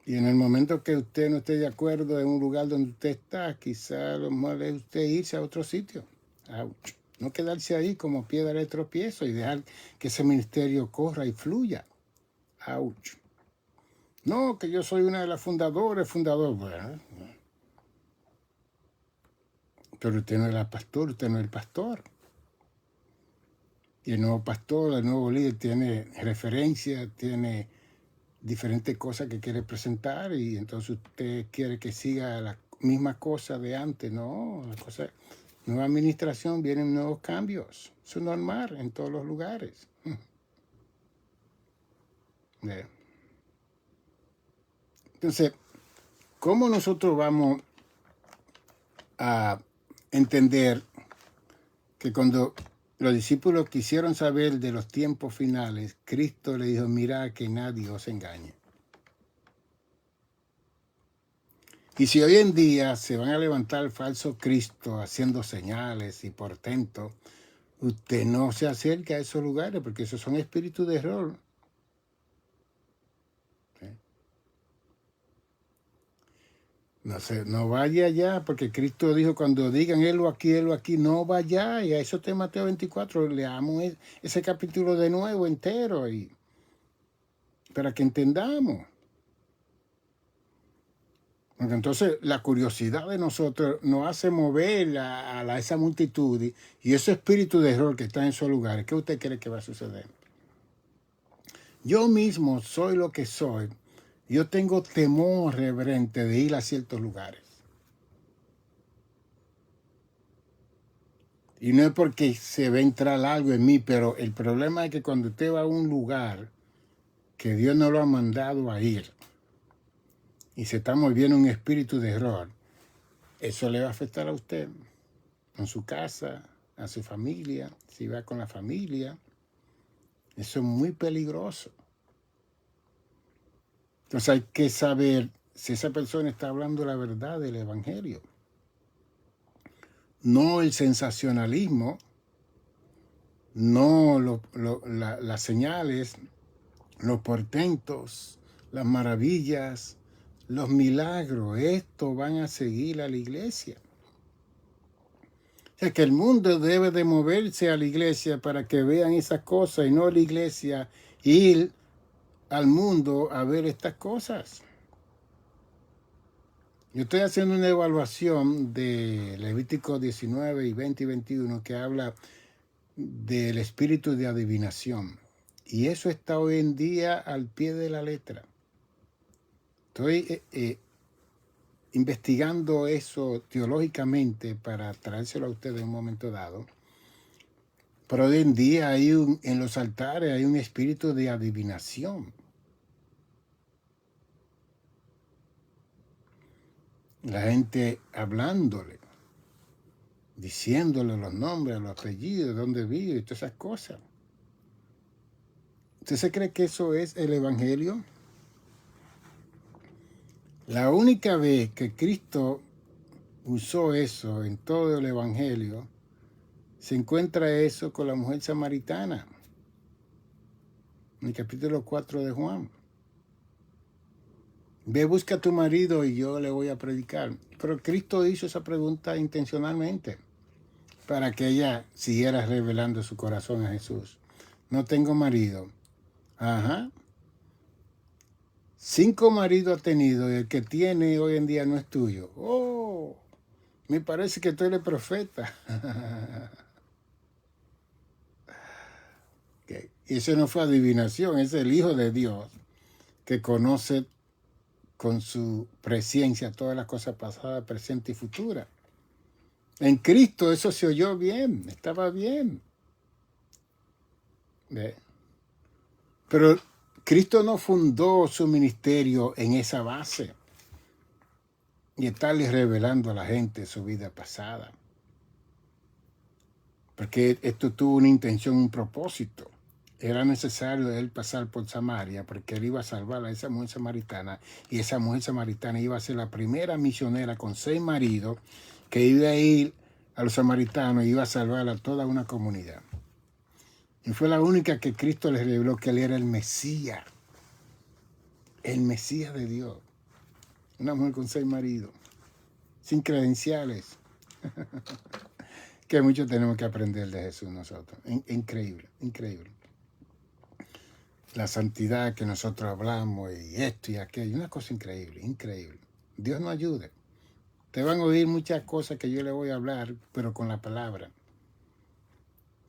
Y en el momento que usted no esté de acuerdo en un lugar donde usted está, quizá lo mejor es usted irse a otro sitio. Ouch. No quedarse ahí como piedra de tropiezo y dejar que ese ministerio corra y fluya. Ouch. No, que yo soy una de las fundadoras, Bueno, pero usted no es la pastor, usted no es el pastor. Y el nuevo pastor, el nuevo líder tiene referencia, tiene diferentes cosas que quiere presentar y entonces usted quiere que siga la misma cosa de antes. No, la cosa, nueva administración, vienen nuevos cambios. Eso es normal en todos los lugares. Entonces, ¿cómo nosotros vamos a entender que cuando los discípulos quisieron saber de los tiempos finales, Cristo le dijo, mira que nadie os engañe? Y si hoy en día se van a levantar falsos Cristos haciendo señales y portentos, usted no se acerque a esos lugares porque esos son espíritus de error. No vaya allá, porque Cristo dijo, cuando digan helo aquí, no vaya. Y a eso está en Mateo 24, leamos ese capítulo de nuevo entero para que entendamos. Porque entonces la curiosidad de nosotros nos hace mover a esa multitud y ese espíritu de error que está en esos lugares. ¿Qué usted cree que va a suceder? Yo mismo soy lo que soy. Yo tengo temor reverente de ir a ciertos lugares. Y no es porque se va a entrar algo en mí, pero el problema es que cuando usted va a un lugar que Dios no lo ha mandado a ir y se está moviendo un espíritu de error, eso le va a afectar a usted, en su casa, a su familia, si va con la familia. Eso es muy peligroso. Entonces hay que saber si esa persona está hablando la verdad del Evangelio. No el sensacionalismo, no las señales, los portentos, las maravillas, los milagros. Estos van a seguir a la iglesia. O sea que el mundo debe de moverse a la iglesia para que vean esas cosas y no la iglesia ir al mundo a ver estas cosas. Yo estoy haciendo una evaluación de Levítico 19 y 20 y 21 que habla del espíritu de adivinación. Y eso está hoy en día al pie de la letra. Estoy investigando eso teológicamente para traérselo a ustedes en un momento dado. Pero hoy en día en los altares hay un espíritu de adivinación. La gente hablándole, diciéndole los nombres, los apellidos, dónde vive y todas esas cosas. ¿Usted se cree que eso es el Evangelio? La única vez que Cristo usó eso en todo el Evangelio, se encuentra eso con la mujer samaritana, en el capítulo 4 de Juan. Ve, busca a tu marido y yo le voy a predicar. Pero Cristo hizo esa pregunta intencionalmente para que ella siguiera revelando su corazón a Jesús. No tengo marido. Ajá. 5 maridos ha tenido y el que tiene hoy en día no es tuyo. Oh, me parece que tú eres profeta. Okay. Y eso no fue adivinación, es el Hijo de Dios que conoce con su presencia todas las cosas pasadas, presentes y futuras. En Cristo eso se oyó bien, estaba bien. ¿Ve? Pero Cristo no fundó su ministerio en esa base y estarle revelando a la gente su vida pasada. Porque esto tuvo una intención, un propósito. Era necesario él pasar por Samaria porque él iba a salvar a esa mujer samaritana y esa mujer samaritana iba a ser la primera misionera con 6 maridos que iba a ir a los samaritanos y iba a salvar a toda una comunidad. Y fue la única que Cristo les reveló que él era el Mesías de Dios. Una mujer con 6 maridos, sin credenciales. Que mucho tenemos que aprender de Jesús nosotros. Increíble, increíble. La santidad que nosotros hablamos y esto y aquello, una cosa increíble, increíble. Dios nos ayude. Te van a oír muchas cosas que yo le voy a hablar, pero con la palabra.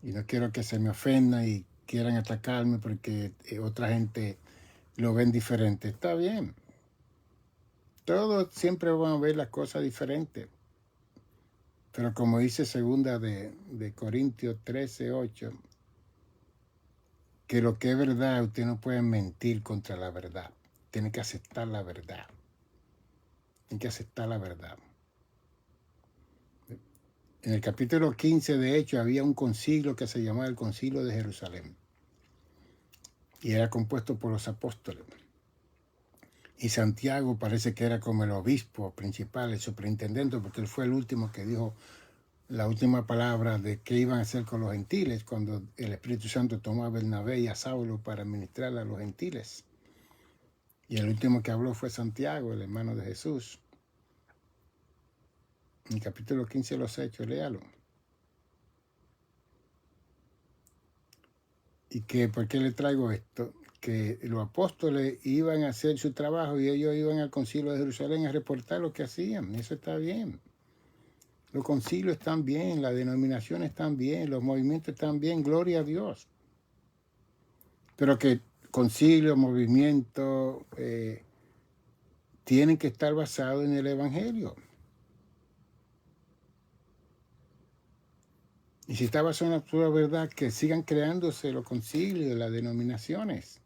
Y no quiero que se me ofendan y quieran atacarme porque otra gente lo ven diferente. Está bien. Todos siempre van a ver las cosas diferentes. Pero como dice segunda de Corintios 13:8, que lo que es verdad, usted no puede mentir contra la verdad. Tiene que aceptar la verdad. Tiene que aceptar la verdad. En el capítulo 15, de hecho, había un concilio que se llamaba el Concilio de Jerusalén. Y era compuesto por los apóstoles. Y Santiago parece que era como el obispo principal, el superintendente, porque él fue el último que dijo la última palabra de qué iban a hacer con los gentiles cuando el Espíritu Santo tomó a Bernabé y a Saulo para ministrar a los gentiles. Y el último que habló fue Santiago, el hermano de Jesús. En el capítulo 15 de los Hechos, léalo. ¿Y por qué le traigo esto? Que los apóstoles iban a hacer su trabajo y ellos iban al concilio de Jerusalén a reportar lo que hacían. Eso está bien. Los concilios están bien, las denominaciones están bien, los movimientos están bien, gloria a Dios. Pero que concilio, movimiento, tienen que estar basados en el Evangelio. Y si está basado en la pura verdad, que sigan creándose los concilios, las denominaciones,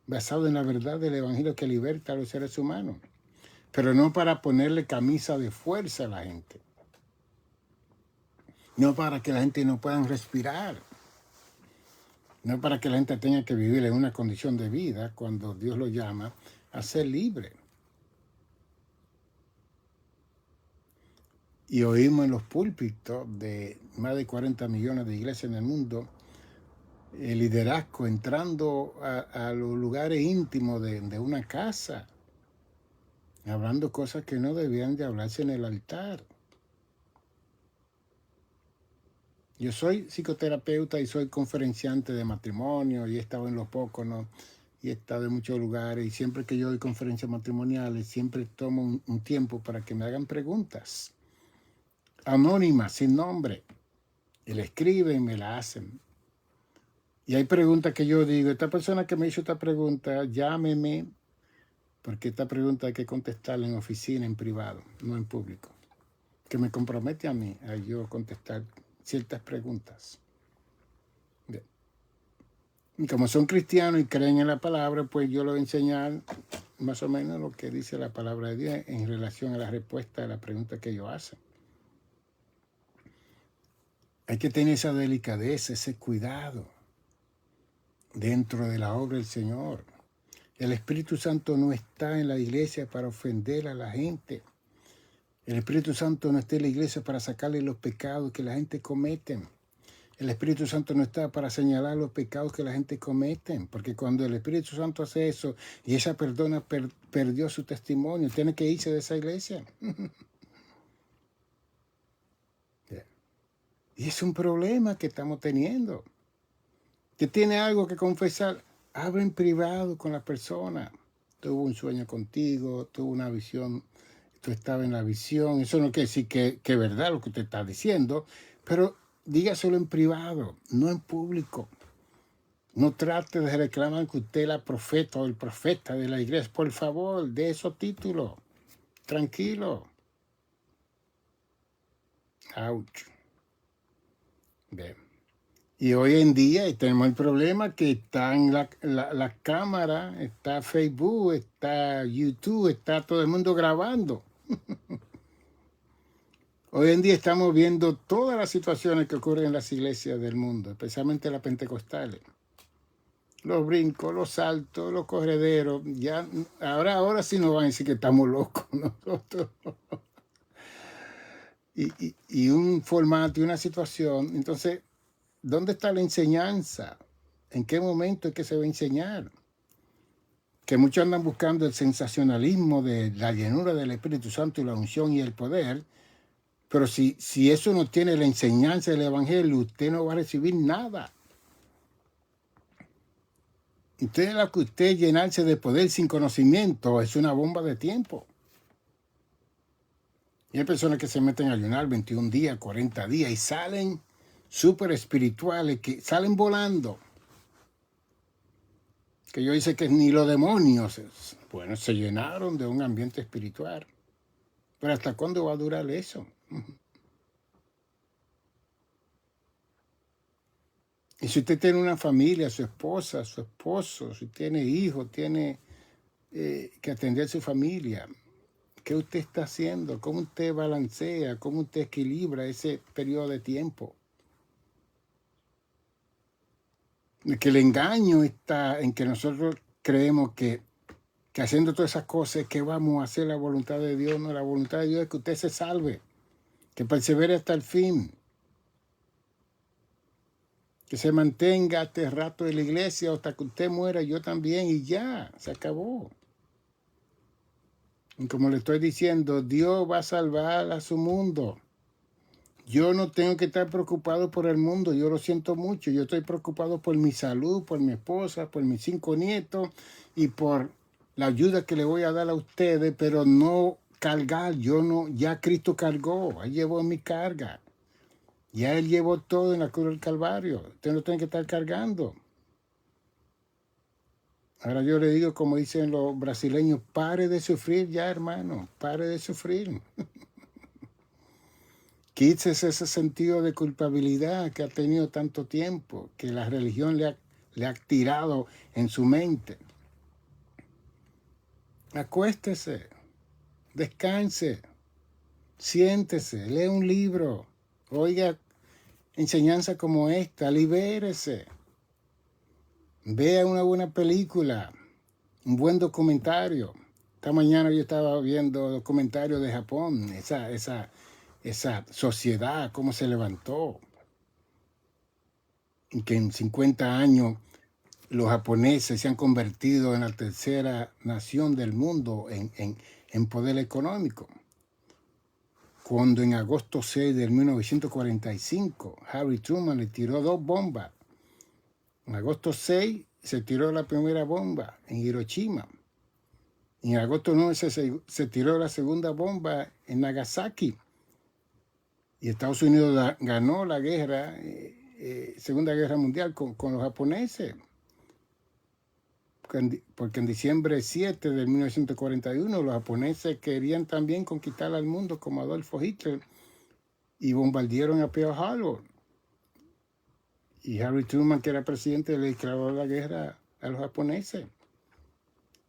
basados en la verdad del Evangelio que liberta a los seres humanos. Pero no para ponerle camisa de fuerza a la gente. No para que la gente no pueda respirar. No para que la gente tenga que vivir en una condición de vida cuando Dios lo llama a ser libre. Y oímos en los púlpitos de más de 40 millones de iglesias en el mundo el liderazgo entrando a los lugares íntimos de una casa, hablando cosas que no debían de hablarse en el altar. Yo soy psicoterapeuta y soy conferenciante de matrimonio y he estado en Los Pocos, ¿no? Y he estado en muchos lugares y siempre que yo doy conferencias matrimoniales siempre tomo un tiempo para que me hagan preguntas anónimas, sin nombre. Y le escriben y me la hacen. Y hay preguntas que yo digo, esta persona que me hizo esta pregunta, llámeme, porque esta pregunta hay que contestarla en oficina, en privado, no en público. Que me compromete a mí a yo contestar ciertas preguntas. Y como son cristianos y creen en la palabra, pues yo les voy a enseñar más o menos lo que dice la palabra de Dios en relación a la respuesta a la pregunta que ellos hacen. Hay que tener esa delicadeza, ese cuidado dentro de la obra del Señor. El Espíritu Santo no está en la iglesia para ofender a la gente. El Espíritu Santo no está en la iglesia para sacarle los pecados que la gente comete. El Espíritu Santo no está para señalar los pecados que la gente comete, porque cuando el Espíritu Santo hace eso y esa persona perdió su testimonio, tiene que irse de esa iglesia. Y es un problema que estamos teniendo. Que tiene algo que confesar, habla en privado con la persona. Tuvo un sueño contigo, tuvo una visión, tú estabas en la visión. Eso no quiere decir que es verdad lo que usted está diciendo, pero dígaselo en privado, no en público. No trate de reclamar que usted es la profeta o el profeta de la iglesia. Por favor, de esos títulos. Tranquilo. Ouch. Bien. Y hoy en día tenemos el problema que está en la cámara, está Facebook, está YouTube, está todo el mundo grabando. Hoy en día estamos viendo todas las situaciones que ocurren en las iglesias del mundo, especialmente las pentecostales. Los brincos, los saltos, los correderos. Ya, ahora sí nos van a decir que estamos locos nosotros. Y un formato y una situación. Entonces, ¿dónde está la enseñanza? ¿En qué momento es que se va a enseñar? Que muchos andan buscando el sensacionalismo de la llenura del Espíritu Santo y la unción y el poder, pero si eso no tiene la enseñanza del Evangelio, usted no va a recibir nada. Usted lo que usted llenarse de poder sin conocimiento es una bomba de tiempo. Y hay personas que se meten a ayunar 21 días, 40 días y salen súper espirituales, que salen volando. Que yo dice que ni los demonios, bueno, se llenaron de un ambiente espiritual. Pero ¿hasta cuándo va a durar eso? Y si usted tiene una familia, su esposa, su esposo, si tiene hijos, tiene que atender a su familia, ¿qué usted está haciendo? ¿Cómo usted balancea? ¿Cómo usted equilibra ese periodo de tiempo? Que el engaño está en que nosotros creemos que haciendo todas esas cosas, que vamos a hacer la voluntad de Dios. No, la voluntad de Dios es que usted se salve, que persevere hasta el fin, que se mantenga hasta el rato de la iglesia, hasta que usted muera, yo también, y ya, se acabó. Y como le estoy diciendo, Dios va a salvar a su mundo. Yo no tengo que estar preocupado por el mundo, yo lo siento mucho. Yo estoy preocupado por mi salud, por mi esposa, por mis 5 nietos y por la ayuda que le voy a dar a ustedes, pero no cargar. Yo no, ya Cristo cargó, Él llevó mi carga. Ya Él llevó todo en la cruz del Calvario. Usted no tiene que estar cargando. Ahora yo le digo, como dicen los brasileños, pare de sufrir ya, hermano, pare de sufrir. Quítese ese sentido de culpabilidad que ha tenido tanto tiempo, que la religión le ha tirado en su mente. Acuéstese, descanse, siéntese, lea un libro, oiga enseñanza como esta, libérese, vea una buena película, un buen documentario. Esta mañana yo estaba viendo documentarios de Japón, esa sociedad, cómo se levantó, y que en 50 años los japoneses se han convertido en la tercera nación del mundo en poder económico. Cuando en agosto 6 de 1945 Harry Truman le tiró 2 bombas. En agosto 6 se tiró la primera bomba en Hiroshima. En agosto 9 se tiró la segunda bomba en Nagasaki. Y Estados Unidos ganó la guerra, Segunda Guerra Mundial con los japoneses. Porque en diciembre 7 de 1941 los japoneses querían también conquistar al mundo como Adolfo Hitler y bombardearon a Pearl Harbor. Y Harry Truman, que era presidente, le declaró la guerra a los japoneses.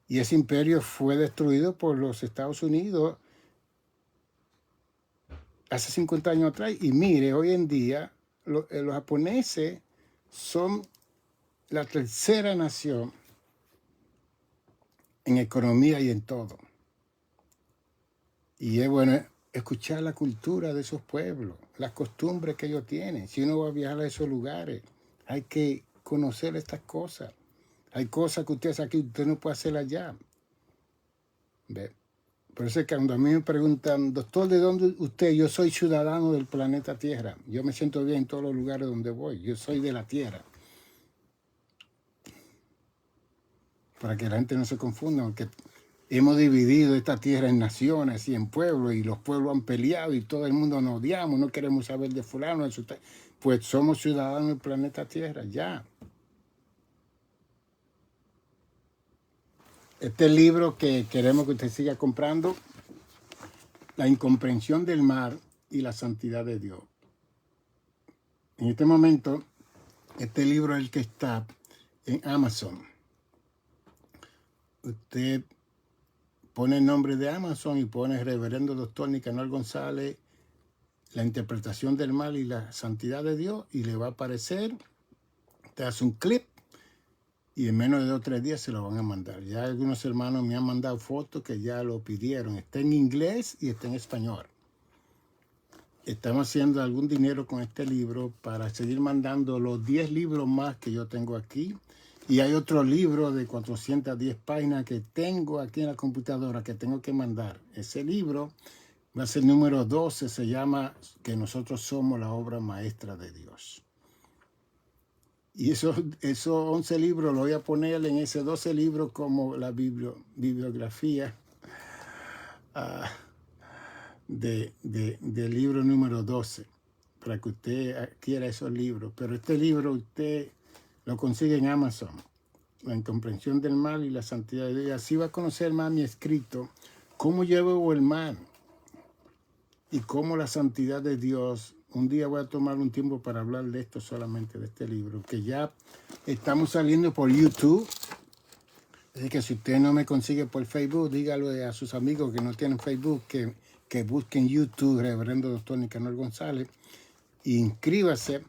Y ese imperio fue destruido por los Estados Unidos hace 50 años atrás. Y mire, hoy en día los japoneses son la tercera nación en economía y en todo. Y es bueno, escuchar la cultura de esos pueblos, las costumbres que ellos tienen. Si uno va a viajar a esos lugares, hay que conocer estas cosas. Hay cosas que usted hace aquí, usted no puede hacer allá. ¿Ve? Por eso es que cuando a mí me preguntan, doctor, ¿de dónde usted? Yo soy ciudadano del planeta Tierra. Yo me siento bien en todos los lugares donde voy. Yo soy de la Tierra. Para que la gente no se confunda, porque hemos dividido esta tierra en naciones y en pueblos, y los pueblos han peleado y todo el mundo nos odiamos, no queremos saber de fulano. Pues somos ciudadanos del planeta Tierra, ya. Este libro que queremos que usted siga comprando, La incomprensión del mar y la santidad de Dios. En este momento, este libro es el que está en Amazon. Usted pone el nombre de Amazon y pone Reverendo Doctor Nicanor González, la interpretación del mal y la santidad de Dios, y le va a aparecer. Te hace un clip y en menos de 2 o 3 días se lo van a mandar. Ya algunos hermanos me han mandado fotos que ya lo pidieron. Está en inglés y está en español. Estamos haciendo algún dinero con este libro para seguir mandando los 10 libros más que yo tengo aquí. Y hay otro libro de 410 páginas que tengo aquí en la computadora que tengo que mandar. Ese libro va a ser número 12, se llama Que nosotros somos la obra maestra de Dios. Y esos 11 libros los voy a poner en ese 12 libros como la bibliografía del libro número 12, para que usted adquiera esos libros. Pero este libro usted lo consigue en Amazon, La incomprensión del mal y la santidad de Dios. Así va a conocer más mi escrito, cómo llevo el mal y cómo la santidad de Dios. Un día voy a tomar un tiempo para hablar de esto, solamente de este libro, que ya estamos saliendo por YouTube. Así que si usted no me consigue por Facebook, dígalo a sus amigos que no tienen Facebook, que busquen YouTube, Reverendo Doctor Nicanor González, e inscríbase,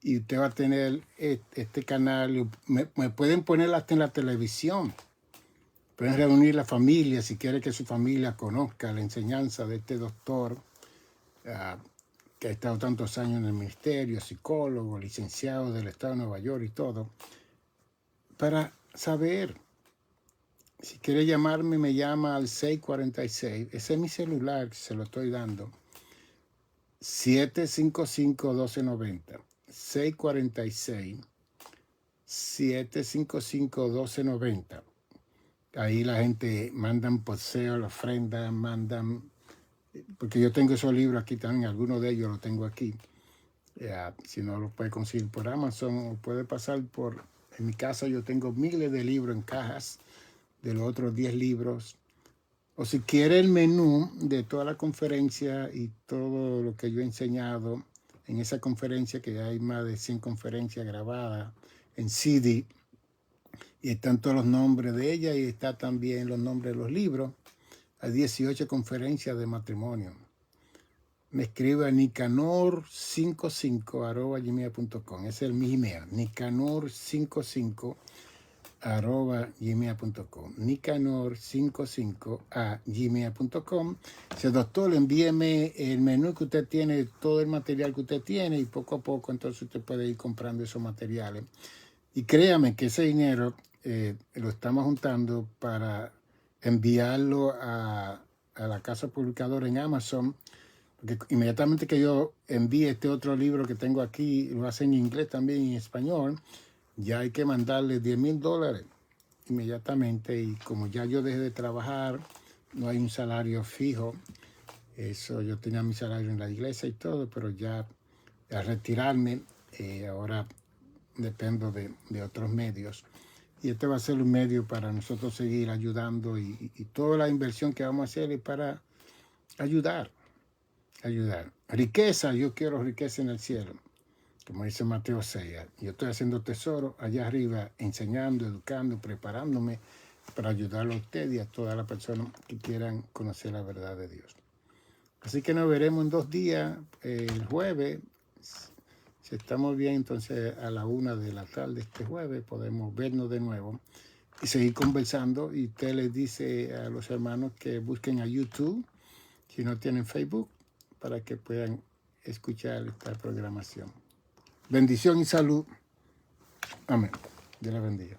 y usted va a tener este canal. Me pueden poner hasta en la televisión. Pueden reunir la familia si quiere que su familia conozca la enseñanza de este doctor, que ha estado tantos años en el ministerio, psicólogo, licenciado del estado de Nueva York y todo, para saber. Si quiere llamarme, me llama al 646, ese es mi celular, se lo estoy dando, 755-1290, 646-755-1290. Ahí la gente mandan poseo, la ofrenda, mandan, porque yo tengo esos libros aquí también, algunos de ellos los tengo aquí. Si no lo puede conseguir por Amazon, o puede pasar por, en mi casa yo tengo miles de libros en cajas de los otros 10 libros. O si quiere el menú de toda la conferencia y todo lo que yo he enseñado en esa conferencia, que hay más de 100 conferencias grabadas en CD, y están todos los nombres de ella, y está también los nombres de los libros. Hay 18 conferencias de matrimonio. Me escribe a nicanor55@gmail.com. Ese es mi email, nicanor55@gmail.com, nicanor55@gmail.com. Dice, doctor, envíeme el menú que usted tiene, todo el material que usted tiene, y poco a poco entonces usted puede ir comprando esos materiales. Y créame que ese dinero lo estamos juntando para enviarlo a la casa publicadora en Amazon, porque inmediatamente que yo envíe este otro libro que tengo aquí, lo hace en inglés también y en español, ya hay que mandarle $10,000 inmediatamente. Y como ya yo dejé de trabajar, no hay un salario fijo. Eso, yo tenía mi salario en la iglesia y todo, pero ya al retirarme, ahora dependo de otros medios. Y este va a ser un medio para nosotros seguir ayudando, y toda la inversión que vamos a hacer es para ayudar. Riqueza, yo quiero riqueza en el cielo. Como dice Mateo 6, yo estoy haciendo tesoro allá arriba, enseñando, educando, preparándome para ayudarlo a usted y a todas las personas que quieran conocer la verdad de Dios. Así que nos veremos en 2 días, el jueves. Si estamos bien, entonces a la 1 de la tarde este jueves podemos vernos de nuevo y seguir conversando. Y usted les dice a los hermanos que busquen a YouTube si no tienen Facebook, para que puedan escuchar esta programación. Bendición y salud. Amén. Dios la bendiga.